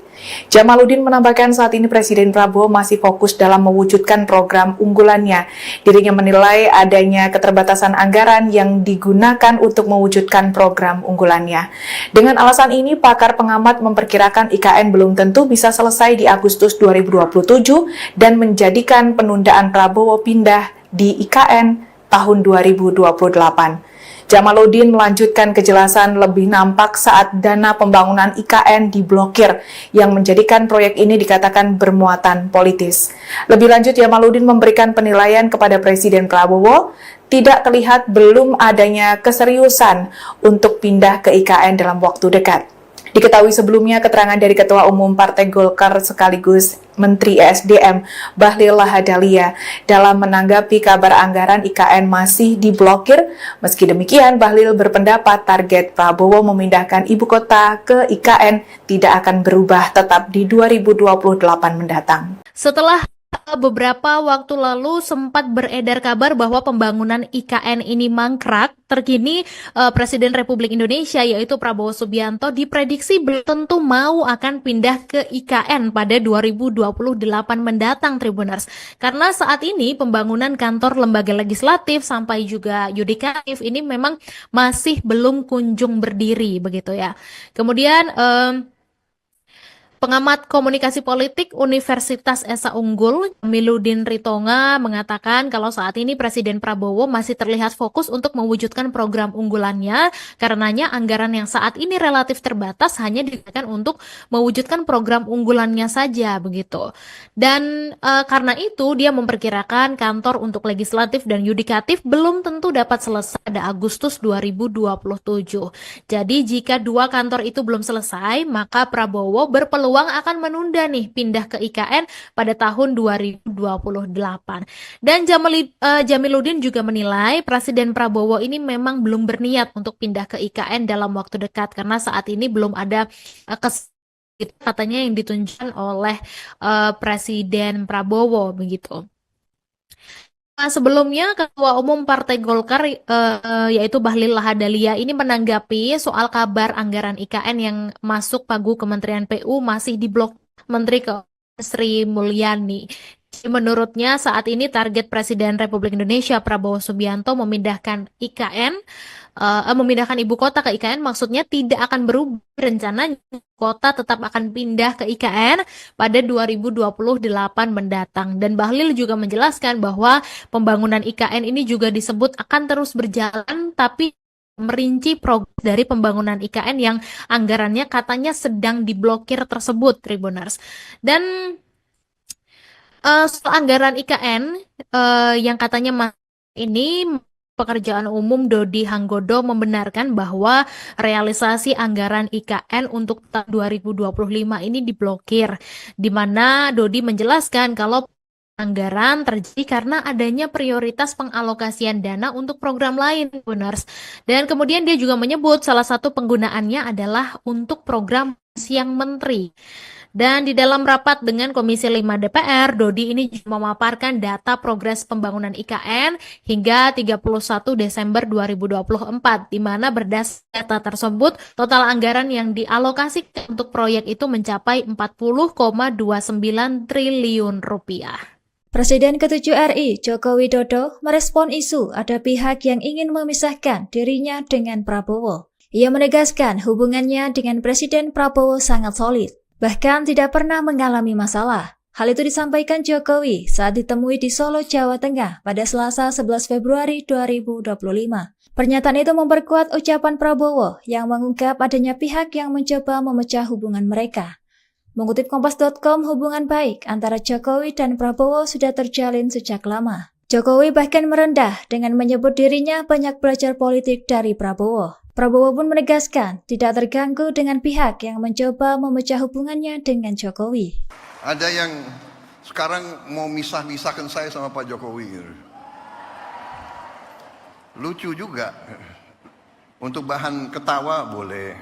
Jamaludin menambahkan saat ini Presiden Prabowo masih fokus dalam mewujudkan program unggulannya. Dirinya menilai adanya keterbatasan anggaran yang digunakan untuk mewujudkan program unggulannya. Dengan alasan ini, pakar pengamat memperkirakan IKN belum tentu bisa selesai di Agustus 2027 dan menjadikan penundaan Prabowo pindah di IKN tahun 2028. Jamaludin melanjutkan kejelasan lebih nampak saat dana pembangunan IKN diblokir, yang menjadikan proyek ini dikatakan bermuatan politis. Lebih lanjut, Jamaludin memberikan penilaian kepada Presiden Prabowo, tidak terlihat belum adanya keseriusan untuk pindah ke IKN dalam waktu dekat. Diketahui sebelumnya keterangan dari Ketua Umum Partai Golkar sekaligus Menteri ESDM Bahlil Lahadalia dalam menanggapi kabar anggaran IKN masih diblokir. Meski demikian, Bahlil berpendapat target Prabowo memindahkan ibu kota ke IKN tidak akan berubah, tetap di 2028 mendatang. Setelah beberapa waktu lalu sempat beredar kabar bahwa pembangunan IKN ini mangkrak, terkini Presiden Republik Indonesia yaitu Prabowo Subianto diprediksi belum tentu mau akan pindah ke IKN pada 2028 mendatang, Tribuners. Karena saat ini pembangunan kantor lembaga legislatif sampai juga yudikatif ini memang masih belum kunjung berdiri begitu ya. Kemudian pengamat komunikasi politik Universitas Esa Unggul, Miludin Ritonga, mengatakan kalau saat ini Presiden Prabowo masih terlihat fokus untuk mewujudkan program unggulannya, karenanya anggaran yang saat ini relatif terbatas hanya digunakan untuk mewujudkan program unggulannya saja, begitu. Dan karena itu dia memperkirakan kantor untuk legislatif dan yudikatif belum tentu dapat selesai pada Agustus 2027. Jadi jika dua kantor itu belum selesai, maka Prabowo berpeluang akan menunda nih pindah ke IKN pada tahun 2028. Dan Jamiludin juga menilai Presiden Prabowo ini memang belum berniat untuk pindah ke IKN dalam waktu dekat karena saat ini belum ada katanya yang ditunjukkan oleh Presiden Prabowo begitu. Sebelumnya Ketua Umum Partai Golkar yaitu Bahlil Lahadalia ini menanggapi soal kabar anggaran IKN yang masuk pagu Kementerian PU masih diblok Menteri Sri Mulyani. Menurutnya saat ini target Presiden Republik Indonesia Prabowo Subianto memindahkan memindahkan ibu kota ke IKN maksudnya tidak akan berubah. Rencananya kota tetap akan pindah ke IKN pada 2028 mendatang. Dan Bahlil juga menjelaskan bahwa pembangunan IKN ini juga disebut akan terus berjalan, tapi merinci progres dari pembangunan IKN yang anggarannya katanya sedang diblokir tersebut, Tribuners. Dan soal anggaran IKN yang katanya ini Pekerjaan Umum Dodi Hanggodo membenarkan bahwa realisasi anggaran IKN untuk tahun 2025 ini diblokir, di mana Dodi menjelaskan kalau anggaran terjadi karena adanya prioritas pengalokasian dana untuk program lain, Buners. Dan kemudian dia juga menyebut salah satu penggunaannya adalah untuk program siang menteri. Dan di dalam rapat dengan Komisi 5 DPR, Dodi ini juga memaparkan data progres pembangunan IKN hingga 31 Desember 2024, di mana berdasarkan data tersebut, total anggaran yang dialokasikan untuk proyek itu mencapai 40,29 triliun rupiah. Presiden ke-7 RI, Joko Widodo, merespon isu ada pihak yang ingin memisahkan dirinya dengan Prabowo. Ia menegaskan hubungannya dengan Presiden Prabowo sangat solid, bahkan tidak pernah mengalami masalah. Hal itu disampaikan Jokowi saat ditemui di Solo, Jawa Tengah pada Selasa 11 Februari 2025. Pernyataan itu memperkuat ucapan Prabowo yang mengungkap adanya pihak yang mencoba memecah hubungan mereka. Mengutip Kompas.com, hubungan baik antara Jokowi dan Prabowo sudah terjalin sejak lama. Jokowi bahkan merendah dengan menyebut dirinya banyak belajar politik dari Prabowo. Prabowo pun menegaskan tidak terganggu dengan pihak yang mencoba memecah hubungannya dengan Jokowi. Ada yang sekarang mau misah-misahkan saya sama Pak Jokowi. Lucu juga. Untuk bahan ketawa boleh.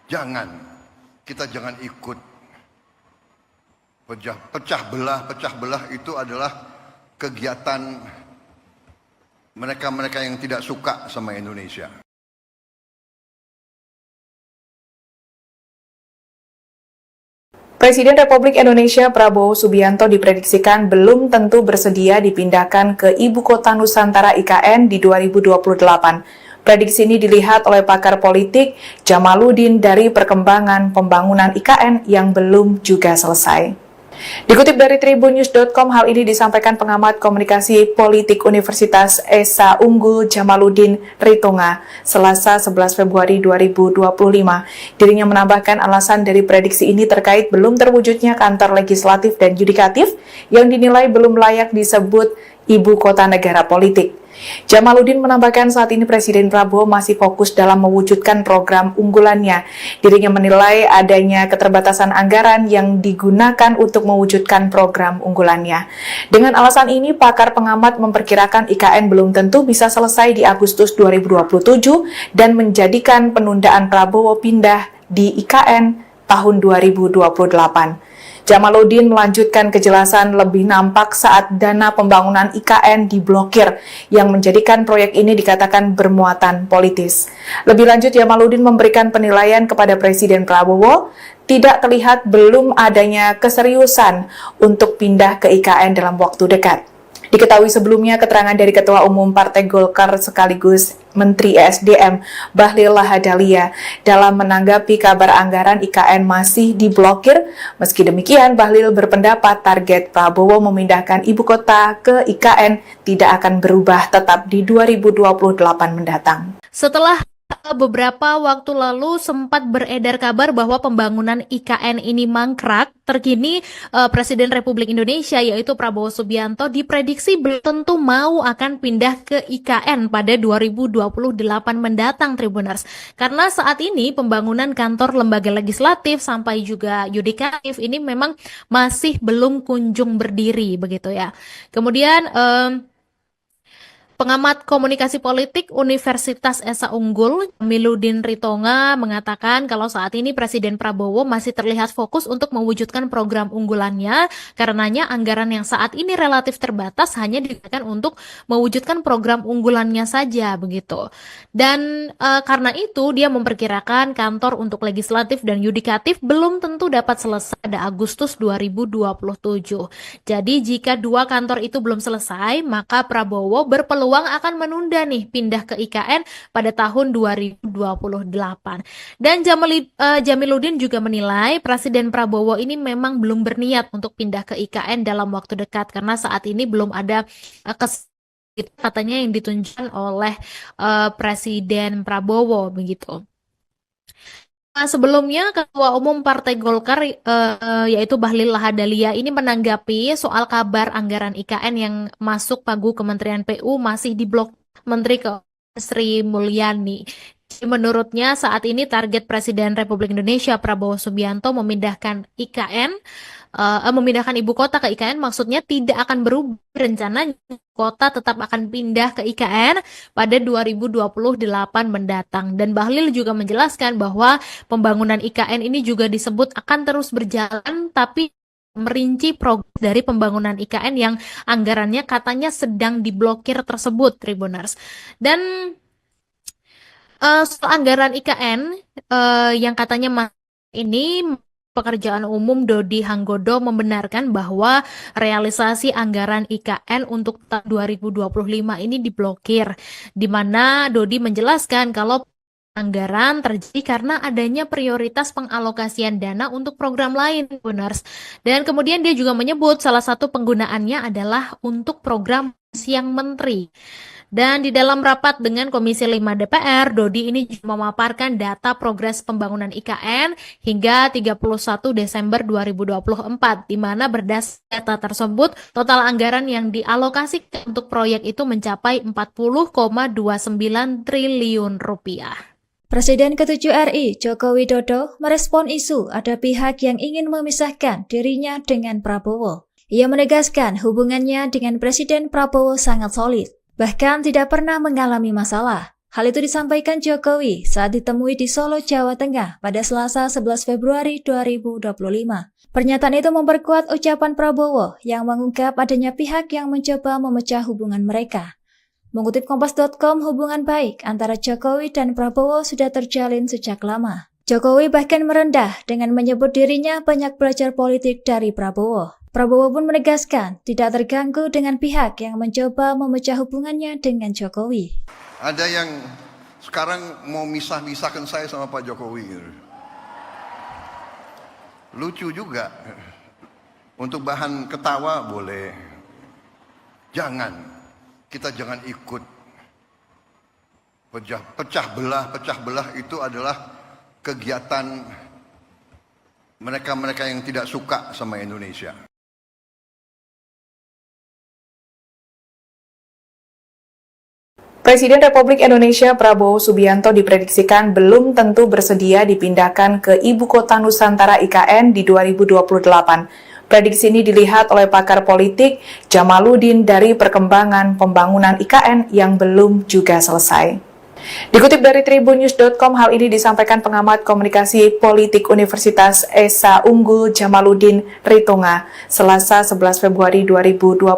Jangan. Kita jangan ikut. Pecah belah itu adalah kegiatan mereka-mereka yang tidak suka sama Indonesia. Presiden Republik Indonesia Prabowo Subianto diprediksikan belum tentu bersedia dipindahkan ke Ibu Kota Nusantara IKN di 2028. Prediksi ini dilihat oleh pakar politik Jamaluddin dari perkembangan pembangunan IKN yang belum juga selesai. Dikutip dari tribunnews.com, hal ini disampaikan pengamat komunikasi politik Universitas Esa Unggul Jamaluddin Ritonga, Selasa 11 Februari 2025. Dirinya menambahkan alasan dari prediksi ini terkait belum terwujudnya kantor legislatif dan yudikatif yang dinilai belum layak disebut ibu kota negara politik. Jamaluddin menambahkan saat ini Presiden Prabowo masih fokus dalam mewujudkan program unggulannya. Dirinya menilai adanya keterbatasan anggaran yang digunakan untuk mewujudkan program unggulannya. Dengan alasan ini, pakar pengamat memperkirakan IKN belum tentu bisa selesai di Agustus 2027 dan menjadikan penundaan Prabowo pindah di IKN tahun 2028. Jamaluddin melanjutkan kejelasan lebih nampak saat dana pembangunan IKN diblokir, yang menjadikan proyek ini dikatakan bermuatan politis. Lebih lanjut, Jamaluddin memberikan penilaian kepada Presiden Prabowo, tidak terlihat belum adanya keseriusan untuk pindah ke IKN dalam waktu dekat. Diketahui sebelumnya keterangan dari Ketua Umum Partai Golkar sekaligus Menteri ESDM Bahlil Lahadalia dalam menanggapi kabar anggaran IKN masih diblokir. Meski demikian, Bahlil berpendapat target Prabowo memindahkan ibu kota ke IKN tidak akan berubah, tetap di 2028 mendatang. Setelah beberapa waktu lalu sempat beredar kabar bahwa pembangunan IKN ini mangkrak, terkini Presiden Republik Indonesia yaitu Prabowo Subianto diprediksi belum tentu mau akan pindah ke IKN pada 2028 mendatang, Tribuners. Karena saat ini pembangunan kantor lembaga legislatif sampai juga yudikatif ini memang masih belum kunjung berdiri begitu ya. Kemudian pengamat komunikasi politik Universitas Esa Unggul, Jamaluddin Ritonga, mengatakan kalau saat ini Presiden Prabowo masih terlihat fokus untuk mewujudkan program unggulannya, karenanya anggaran yang saat ini relatif terbatas hanya digunakan untuk mewujudkan program unggulannya saja begitu. Dan karena itu dia memperkirakan kantor untuk legislatif dan yudikatif belum tentu dapat selesai pada Agustus 2027. Jadi jika dua kantor itu belum selesai, maka Prabowo berpeluang akan menunda nih pindah ke IKN pada tahun 2028. Dan Jamaluddin juga menilai Presiden Prabowo ini memang belum berniat untuk pindah ke IKN dalam waktu dekat karena saat ini belum ada katanya yang ditunjukkan oleh Presiden Prabowo begitu. Sebelumnya, Ketua Umum Partai Golkar yaitu Bahlil Lahadalia ini menanggapi soal kabar anggaran IKN yang masuk pagu Kementerian PU masih diblok Menteri Keuangan Sri Mulyani. Menurutnya saat ini target Presiden Republik Indonesia Prabowo Subianto memindahkan ibu kota ke IKN maksudnya tidak akan berubah. Rencana kota tetap akan pindah ke IKN pada 2028 mendatang. Dan Bahlil juga menjelaskan bahwa pembangunan IKN ini juga disebut akan terus berjalan, tapi merinci progres dari pembangunan IKN yang anggarannya katanya sedang diblokir tersebut, Tribuners. Dan soal anggaran IKN yang katanya ini Pekerjaan Umum Dodi Hanggodo membenarkan bahwa realisasi anggaran IKN untuk tahun 2025 ini diblokir, di mana Dodi menjelaskan kalau anggaran terjadi karena adanya prioritas pengalokasian dana untuk program lain, Buners. Dan kemudian dia juga menyebut salah satu penggunaannya adalah untuk program siang menteri. Dan di dalam rapat dengan Komisi 5 DPR, Dodi ini juga memaparkan data progres pembangunan IKN hingga 31 Desember 2024, di mana berdasarkan data tersebut, total anggaran yang dialokasikan untuk proyek itu mencapai 40,29 triliun rupiah. Presiden ke-7 RI, Joko Widodo, merespon isu ada pihak yang ingin memisahkan dirinya dengan Prabowo. Ia menegaskan hubungannya dengan Presiden Prabowo sangat solid, bahkan tidak pernah mengalami masalah. Hal itu disampaikan Jokowi saat ditemui di Solo, Jawa Tengah pada Selasa 11 Februari 2025. Pernyataan itu memperkuat ucapan Prabowo yang mengungkap adanya pihak yang mencoba memecah hubungan mereka. Mengutip Kompas.com, hubungan baik antara Jokowi dan Prabowo sudah terjalin sejak lama. Jokowi bahkan merendah dengan menyebut dirinya banyak belajar politik dari Prabowo. Prabowo pun menegaskan tidak terganggu dengan pihak yang mencoba memecah hubungannya dengan Jokowi. Ada yang sekarang mau misah-misahkan saya sama Pak Jokowi. Lucu juga. Untuk bahan ketawa boleh. Jangan. Kita jangan ikut. Pecah belah itu adalah kegiatan mereka-mereka yang tidak suka sama Indonesia. Presiden Republik Indonesia Prabowo Subianto diprediksikan belum tentu bersedia dipindahkan ke Ibu Kota Nusantara IKN di 2028. Prediksi ini dilihat oleh pakar politik Jamaluddin dari perkembangan pembangunan IKN yang belum juga selesai. Dikutip dari tribunnews.com, hal ini disampaikan pengamat komunikasi politik Universitas Esa Unggul Jamaluddin Ritonga, Selasa 11 Februari 2025.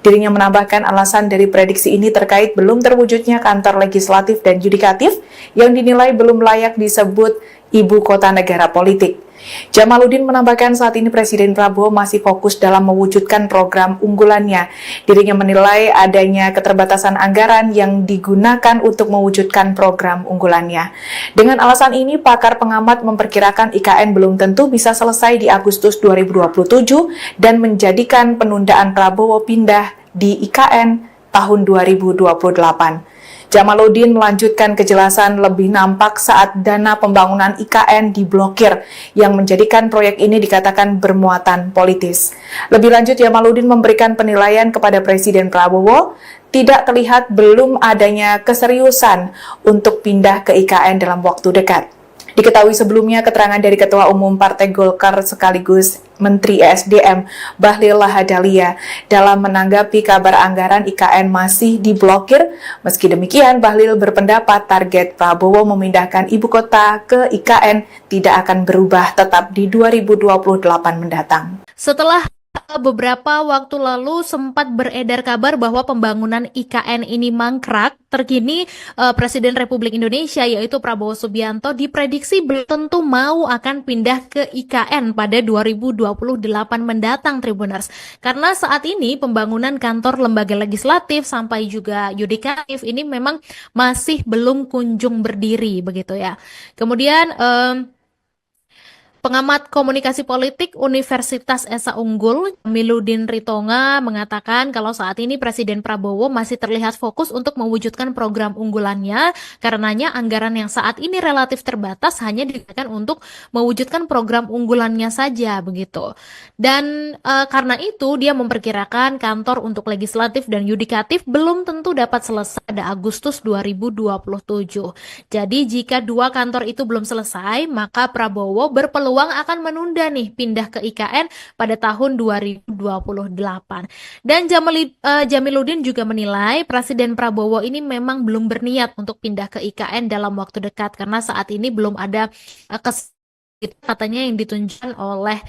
Dirinya menambahkan alasan dari prediksi ini terkait belum terwujudnya kantor legislatif dan yudikatif yang dinilai belum layak disebut ibu kota negara politik. Jamaluddin menambahkan saat ini Presiden Prabowo masih fokus dalam mewujudkan program unggulannya. Dirinya menilai adanya keterbatasan anggaran yang digunakan untuk mewujudkan program unggulannya. Dengan alasan ini, pakar pengamat memperkirakan IKN belum tentu bisa selesai di Agustus 2027 dan menjadikan penundaan Prabowo pindah di IKN tahun 2028. Jamaluddin melanjutkan kejelasan lebih nampak saat dana pembangunan IKN diblokir, yang menjadikan proyek ini dikatakan bermuatan politis. Lebih lanjut, Jamaluddin memberikan penilaian kepada Presiden Prabowo, tidak terlihat belum adanya keseriusan untuk pindah ke IKN dalam waktu dekat. Diketahui sebelumnya keterangan dari Ketua Umum Partai Golkar sekaligus Menteri ESDM Bahlil Lahadalia dalam menanggapi kabar anggaran IKN masih diblokir. Meski demikian, Bahlil berpendapat target Prabowo memindahkan ibu kota ke IKN tidak akan berubah, tetap di 2028 mendatang. Setelah beberapa waktu lalu sempat beredar kabar bahwa pembangunan IKN ini mangkrak, terkini Presiden Republik Indonesia yaitu Prabowo Subianto diprediksi belum tentu mau akan pindah ke IKN pada 2028 mendatang, Tribuners. Karena saat ini pembangunan kantor lembaga legislatif sampai juga yudikatif ini memang masih belum kunjung berdiri begitu ya. Kemudian pengamat komunikasi politik Universitas Esa Unggul, Jamaluddin Ritonga, mengatakan kalau saat ini Presiden Prabowo masih terlihat fokus untuk mewujudkan program unggulannya, karenanya anggaran yang saat ini relatif terbatas hanya digunakan untuk mewujudkan program unggulannya saja, begitu. Dan karena itu dia memperkirakan kantor untuk legislatif dan yudikatif belum tentu dapat selesai pada Agustus 2027. Jadi jika dua kantor itu belum selesai, maka Prabowo berpeluang akan menunda nih pindah ke IKN pada tahun 2028. Dan Jamaluddin juga menilai Presiden Prabowo ini memang belum berniat untuk pindah ke IKN dalam waktu dekat karena saat ini belum ada katanya yang ditunjukkan oleh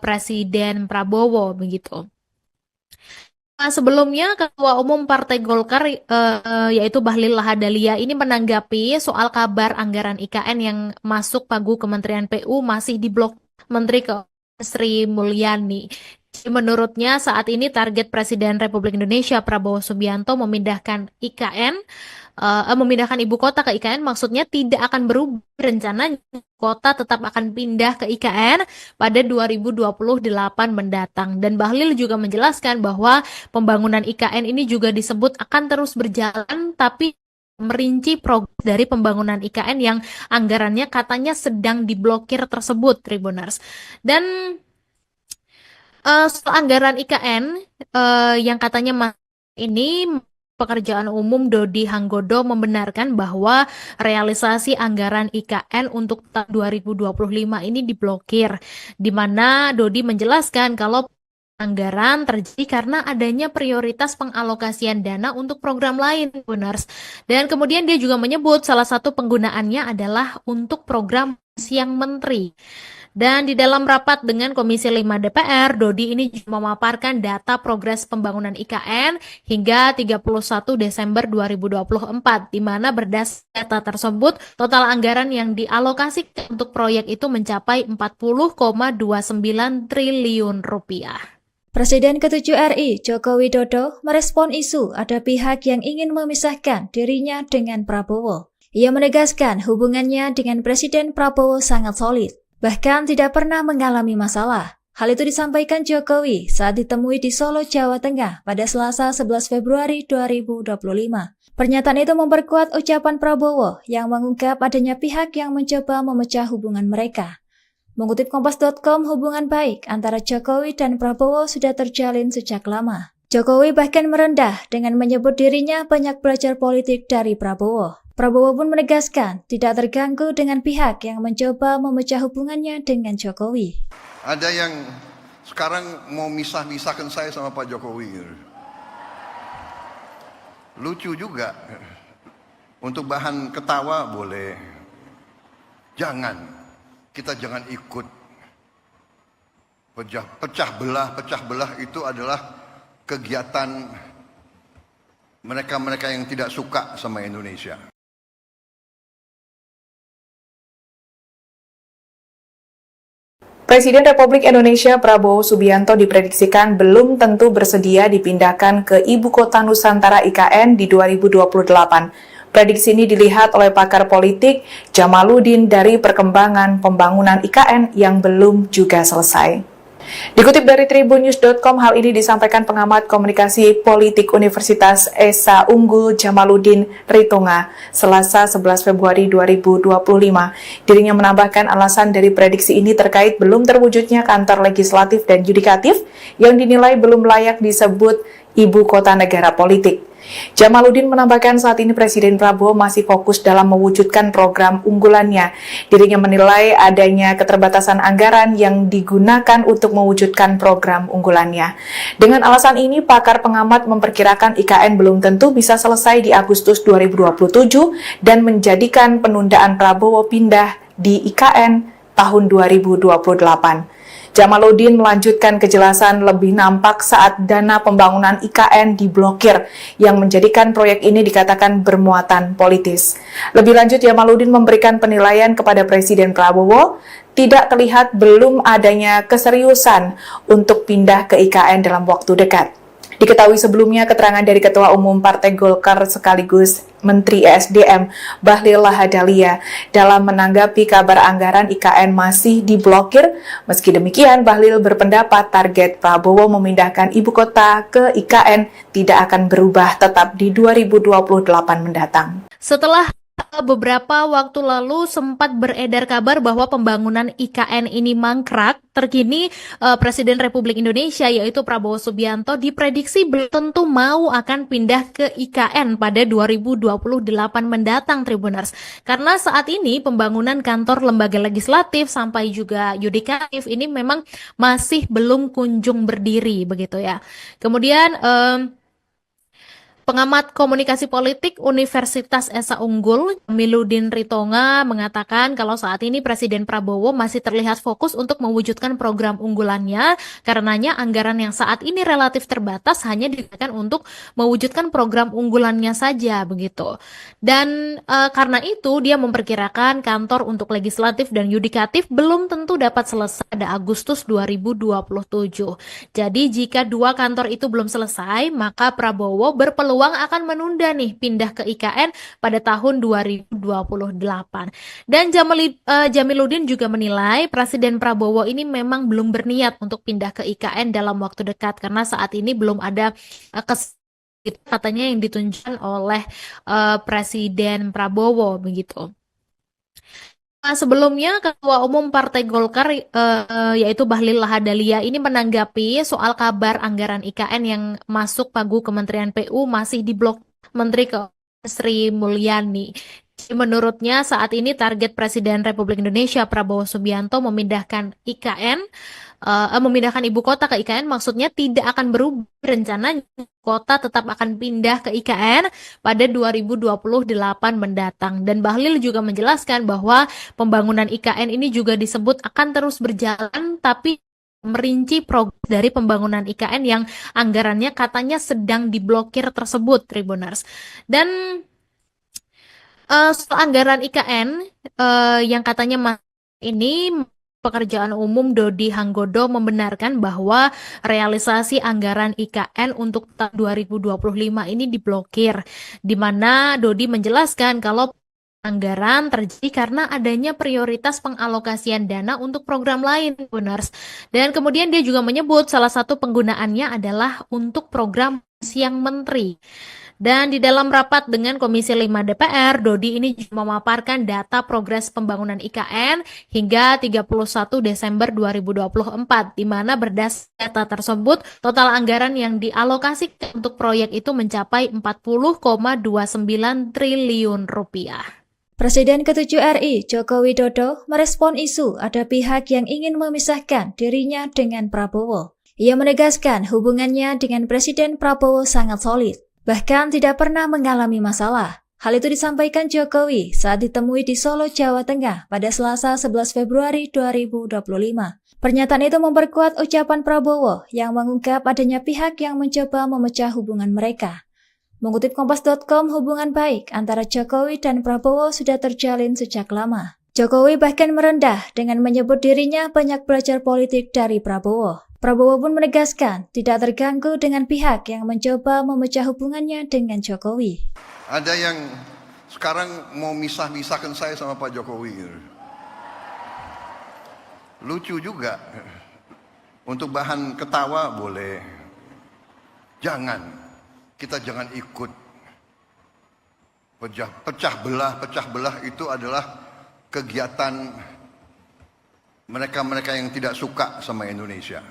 Presiden Prabowo begitu. Sebelumnya Ketua Umum Partai Golkar yaitu Bahlil Lahadalia ini menanggapi soal kabar anggaran IKN yang masuk pagu Kementerian PU masih diblok Menteri Keuangan Sri Mulyani. Menurutnya saat ini target Presiden Republik Indonesia Prabowo Subianto memindahkan memindahkan ibu kota ke IKN maksudnya tidak akan berubah. Rencananya kota tetap akan pindah ke IKN pada 2028 mendatang. Dan Bahlil juga menjelaskan bahwa pembangunan IKN ini juga disebut akan terus berjalan, tapi merinci progres dari pembangunan IKN yang anggarannya katanya sedang diblokir tersebut, Tribuners. Dan soal anggaran IKN yang katanya ini Pekerjaan Umum Dodi Hanggodo membenarkan bahwa realisasi anggaran IKN untuk tahun 2025 ini diblokir, di mana Dodi menjelaskan kalau anggaran terjadi karena adanya prioritas pengalokasian dana untuk program lain, Buners. Dan kemudian dia juga menyebut salah satu penggunaannya adalah untuk program siang menteri. Dan di dalam rapat dengan Komisi 5 DPR, Dodi ini juga memaparkan data progres pembangunan IKN hingga 31 Desember 2024, di mana berdasarkan data tersebut, total anggaran yang dialokasikan untuk proyek itu mencapai 40,29 triliun rupiah. Presiden ke-7 RI, Joko Widodo, merespon isu ada pihak yang ingin memisahkan dirinya dengan Prabowo. Ia menegaskan hubungannya dengan Presiden Prabowo sangat solid, bahkan tidak pernah mengalami masalah. Hal itu disampaikan Jokowi saat ditemui di Solo, Jawa Tengah pada Selasa 11 Februari 2025. Pernyataan itu memperkuat ucapan Prabowo yang mengungkap adanya pihak yang mencoba memecah hubungan mereka. Mengutip Kompas.com, hubungan baik antara Jokowi dan Prabowo sudah terjalin sejak lama. Jokowi bahkan merendah dengan menyebut dirinya banyak belajar politik dari Prabowo. Prabowo pun menegaskan tidak terganggu dengan pihak yang mencoba memecah hubungannya dengan Jokowi. Ada yang sekarang mau misah-misahkan saya sama Pak Jokowi. Lucu juga. Untuk bahan ketawa boleh. Jangan. Kita jangan ikut. Pecah belah itu adalah kegiatan mereka-mereka yang tidak suka sama Indonesia. Presiden Republik Indonesia Prabowo Subianto diprediksikan belum tentu bersedia dipindahkan ke Ibu Kota Nusantara IKN di 2028. Prediksi ini dilihat oleh pakar politik Jamaluddin dari perkembangan pembangunan IKN yang belum juga selesai. Dikutip dari tribunnews.com, hal ini disampaikan pengamat komunikasi politik Universitas Esa Unggul Jamaluddin Ritonga, Selasa 11 Februari 2025. Dirinya menambahkan alasan dari prediksi ini terkait belum terwujudnya kantor legislatif dan yudikatif yang dinilai belum layak disebut ibu kota negara politik. Jamaluddin menambahkan saat ini Presiden Prabowo masih fokus dalam mewujudkan program unggulannya. Dirinya menilai adanya keterbatasan anggaran yang digunakan untuk mewujudkan program unggulannya. Dengan alasan ini, pakar pengamat memperkirakan IKN belum tentu bisa selesai di Agustus 2027 dan menjadikan penundaan Prabowo pindah di IKN tahun 2028. Jamaluddin melanjutkan kejelasan lebih nampak saat dana pembangunan IKN diblokir, yang menjadikan proyek ini dikatakan bermuatan politis. Lebih lanjut, Jamaluddin memberikan penilaian kepada Presiden Prabowo, tidak terlihat belum adanya keseriusan untuk pindah ke IKN dalam waktu dekat. Diketahui sebelumnya keterangan dari Ketua Umum Partai Golkar sekaligus Menteri ESDM Bahlil Lahadalia dalam menanggapi kabar anggaran IKN masih diblokir. Meski demikian, Bahlil berpendapat target Prabowo memindahkan ibu kota ke IKN tidak akan berubah, tetap di 2028 mendatang. Setelah beberapa waktu lalu sempat beredar kabar bahwa pembangunan IKN ini mangkrak, terkini Presiden Republik Indonesia yaitu Prabowo Subianto diprediksi belum tentu mau akan pindah ke IKN pada 2028 mendatang, Tribuners. Karena saat ini pembangunan kantor lembaga legislatif sampai juga yudikatif ini memang masih belum kunjung berdiri begitu ya. Kemudian pengamat komunikasi politik Universitas Esa Unggul, Jamaluddin Ritonga, mengatakan kalau saat ini Presiden Prabowo masih terlihat fokus untuk mewujudkan program unggulannya, karenanya anggaran yang saat ini relatif terbatas hanya digunakan untuk mewujudkan program unggulannya saja, begitu. Dan karena itu dia memperkirakan kantor untuk legislatif dan yudikatif belum tentu dapat selesai pada Agustus 2027. Jadi jika dua kantor itu belum selesai, maka Prabowo berpeluang akan menunda nih pindah ke IKN pada tahun 2028. Dan Jamaluddin juga menilai Presiden Prabowo ini memang belum berniat untuk pindah ke IKN dalam waktu dekat karena saat ini belum ada katanya yang ditunjukkan oleh Presiden Prabowo begitu. Sebelumnya Ketua Umum Partai Golkar yaitu Bahlil Lahadalia ini menanggapi soal kabar anggaran IKN yang masuk pagu Kementerian PU masih diblok Menteri Keuangan Sri Mulyani. Menurutnya saat ini target Presiden Republik Indonesia Prabowo Subianto memindahkan ibu kota ke IKN maksudnya tidak akan berubah. Rencananya kota tetap akan pindah ke IKN pada 2028 mendatang. Dan Bahlil juga menjelaskan bahwa pembangunan IKN ini juga disebut akan terus berjalan, tapi merinci progres dari pembangunan IKN yang anggarannya katanya sedang diblokir tersebut, Tribuners. Dan soal anggaran IKN yang katanya ini Pekerjaan Umum Dodi Hanggodo membenarkan bahwa realisasi anggaran IKN untuk tahun 2025 ini diblokir, di mana Dodi menjelaskan kalau anggaran terjadi karena adanya prioritas pengalokasian dana untuk program lain, Buners. Dan kemudian dia juga menyebut salah satu penggunaannya adalah untuk program siang menteri. Dan di dalam rapat dengan Komisi 5 DPR, Dodi ini juga memaparkan data progres pembangunan IKN hingga 31 Desember 2024, di mana berdasarkan data tersebut, total anggaran yang dialokasikan untuk proyek itu mencapai 40,29 triliun rupiah. Presiden ke-7 RI, Joko Widodo, merespon isu ada pihak yang ingin memisahkan dirinya dengan Prabowo. Ia menegaskan hubungannya dengan Presiden Prabowo sangat solid, bahkan tidak pernah mengalami masalah. Hal itu disampaikan Jokowi saat ditemui di Solo, Jawa Tengah pada Selasa 11 Februari 2025. Pernyataan itu memperkuat ucapan Prabowo yang mengungkap adanya pihak yang mencoba memecah hubungan mereka. Mengutip Kompas.com, hubungan baik antara Jokowi dan Prabowo sudah terjalin sejak lama. Jokowi bahkan merendah dengan menyebut dirinya banyak belajar politik dari Prabowo. Prabowo pun menegaskan tidak terganggu dengan pihak yang mencoba memecah hubungannya dengan Jokowi. Ada yang sekarang mau misah-misahkan saya sama Pak Jokowi. Lucu juga. Untuk bahan ketawa boleh. Kita jangan ikut pecah belah itu adalah kegiatan mereka-mereka yang tidak suka sama Indonesia.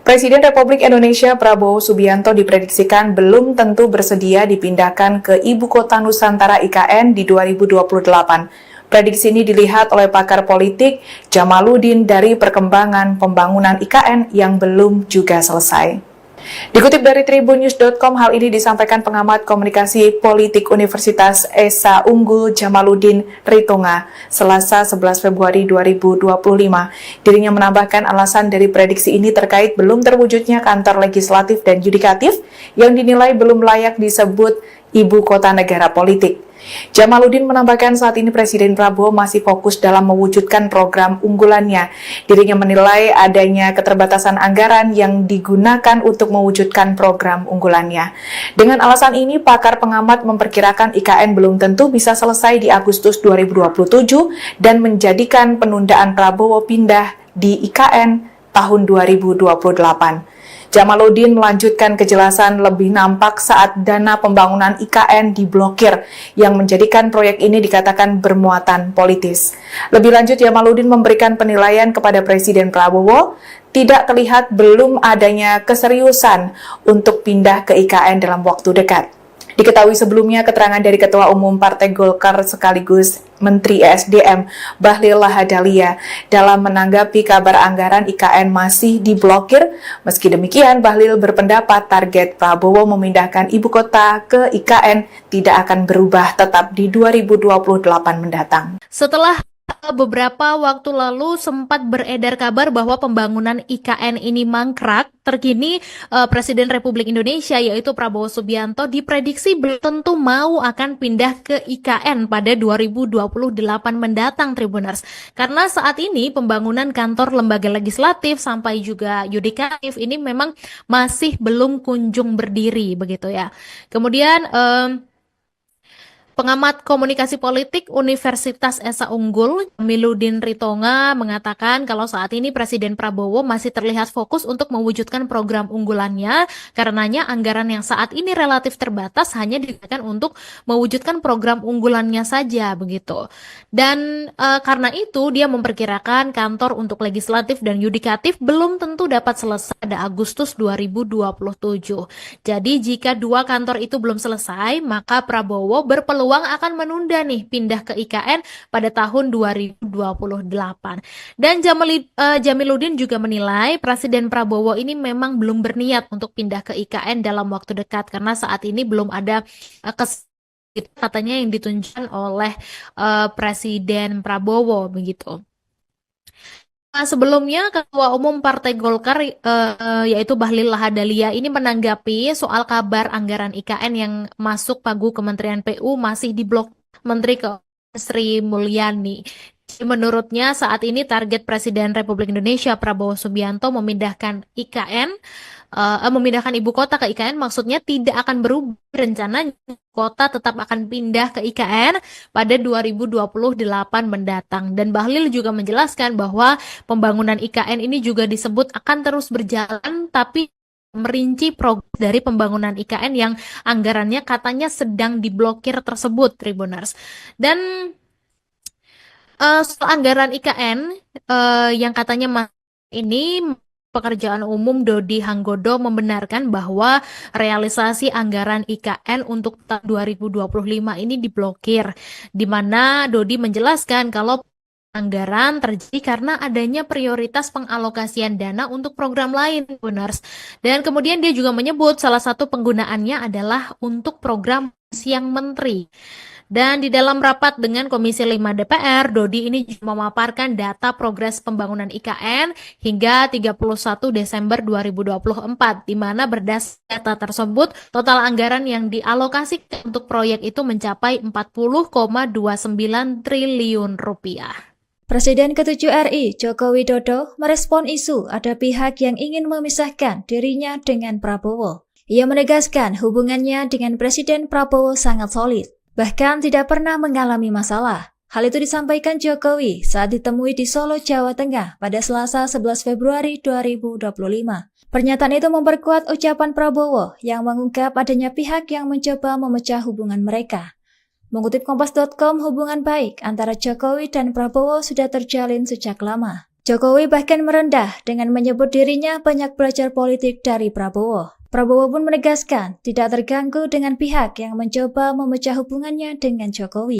Presiden Republik Indonesia Prabowo Subianto diprediksikan belum tentu bersedia dipindahkan ke Ibu Kota Nusantara IKN di 2028. Prediksi ini dilihat oleh pakar politik Jamaluddin dari perkembangan pembangunan IKN yang belum juga selesai. Dikutip dari tribunnews.com, hal ini disampaikan pengamat komunikasi politik Universitas Esa Unggul Jamaluddin Ritonga, Selasa 11 Februari 2025. Dirinya menambahkan alasan dari prediksi ini terkait belum terwujudnya kantor legislatif dan yudikatif yang dinilai belum layak disebut ibu kota negara politik. Jamaluddin menambahkan saat ini Presiden Prabowo masih fokus dalam mewujudkan program unggulannya. Dirinya menilai adanya keterbatasan anggaran yang digunakan untuk mewujudkan program unggulannya. Dengan alasan ini, pakar pengamat memperkirakan IKN belum tentu bisa selesai di Agustus 2027 dan menjadikan penundaan Prabowo pindah di IKN tahun 2028. Jamaluddin melanjutkan kejelasan lebih nampak saat dana pembangunan IKN diblokir, yang menjadikan proyek ini dikatakan bermuatan politis. Lebih lanjut, Jamaluddin memberikan penilaian kepada Presiden Prabowo, tidak terlihat belum adanya keseriusan untuk pindah ke IKN dalam waktu dekat. Diketahui sebelumnya keterangan dari Ketua Umum Partai Golkar sekaligus Menteri ESDM Bahlil Lahadalia dalam menanggapi kabar anggaran IKN masih diblokir. Meski demikian, Bahlil berpendapat target Prabowo memindahkan ibu kota ke IKN tidak akan berubah, tetap di 2028 mendatang. Setelah beberapa waktu lalu sempat beredar kabar bahwa pembangunan IKN ini mangkrak, terkini Presiden Republik Indonesia yaitu Prabowo Subianto diprediksi belum tentu mau akan pindah ke IKN pada 2028 mendatang, Tribuners. Karena saat ini pembangunan kantor lembaga legislatif sampai juga yudikatif ini memang masih belum kunjung berdiri begitu ya. Kemudian Pengamat komunikasi politik Universitas Esa Unggul, Jamiluddin Ritonga, mengatakan kalau saat ini Presiden Prabowo masih terlihat fokus untuk mewujudkan program unggulannya, karenanya anggaran yang saat ini relatif terbatas hanya digunakan untuk mewujudkan program unggulannya saja begitu. Dan karena itu dia memperkirakan kantor untuk legislatif dan yudikatif belum tentu dapat selesai pada Agustus 2027. Jadi jika dua kantor itu belum selesai, maka Prabowo berpeluang akan menunda nih pindah ke IKN pada tahun 2028. Dan Jamiluddin juga menilai Presiden Prabowo ini memang belum berniat untuk pindah ke IKN dalam waktu dekat karena saat ini belum ada katanya yang ditunjukkan oleh Presiden Prabowo begitu. Sebelumnya Ketua Umum Partai Golkar yaitu Bahlil Lahadalia ini menanggapi soal kabar anggaran IKN yang masuk pagu Kementerian PU masih diblok Menteri Keuangan Sri Mulyani. Menurutnya saat ini target Presiden Republik Indonesia Prabowo Subianto memindahkan ibu kota ke IKN maksudnya tidak akan berubah. Rencananya kota tetap akan pindah ke IKN pada 2028 mendatang. Dan Bahlil juga menjelaskan bahwa pembangunan IKN ini juga disebut akan terus berjalan tapi merinci progres dari pembangunan IKN yang anggarannya katanya sedang diblokir tersebut, Tribuners. Dan soal anggaran IKN yang katanya ini Pekerjaan Umum Dodi Hanggodo membenarkan bahwa realisasi anggaran IKN untuk tahun 2025 ini diblokir, di mana Dodi menjelaskan kalau anggaran terjadi karena adanya prioritas pengalokasian dana untuk program lain, Buners. Dan kemudian dia juga menyebut salah satu penggunaannya adalah untuk program siang menteri. Dan di dalam rapat dengan Komisi 5 DPR, Dodi ini juga memaparkan data progres pembangunan IKN hingga 31 Desember 2024, di mana berdasarkan data tersebut, total anggaran yang dialokasikan untuk proyek itu mencapai 40,29 triliun rupiah. Presiden ke-7 RI, Joko Widodo, merespon isu ada pihak yang ingin memisahkan dirinya dengan Prabowo. Ia menegaskan hubungannya dengan Presiden Prabowo sangat solid, bahkan tidak pernah mengalami masalah. Hal itu disampaikan Jokowi saat ditemui di Solo, Jawa Tengah pada Selasa 11 Februari 2025. Pernyataan itu memperkuat ucapan Prabowo yang mengungkap adanya pihak yang mencoba memecah hubungan mereka. Mengutip Kompas.com, hubungan baik antara Jokowi dan Prabowo sudah terjalin sejak lama. Jokowi bahkan merendah dengan menyebut dirinya banyak belajar politik dari Prabowo. Prabowo pun menegaskan tidak terganggu dengan pihak yang mencoba memecah hubungannya dengan Jokowi.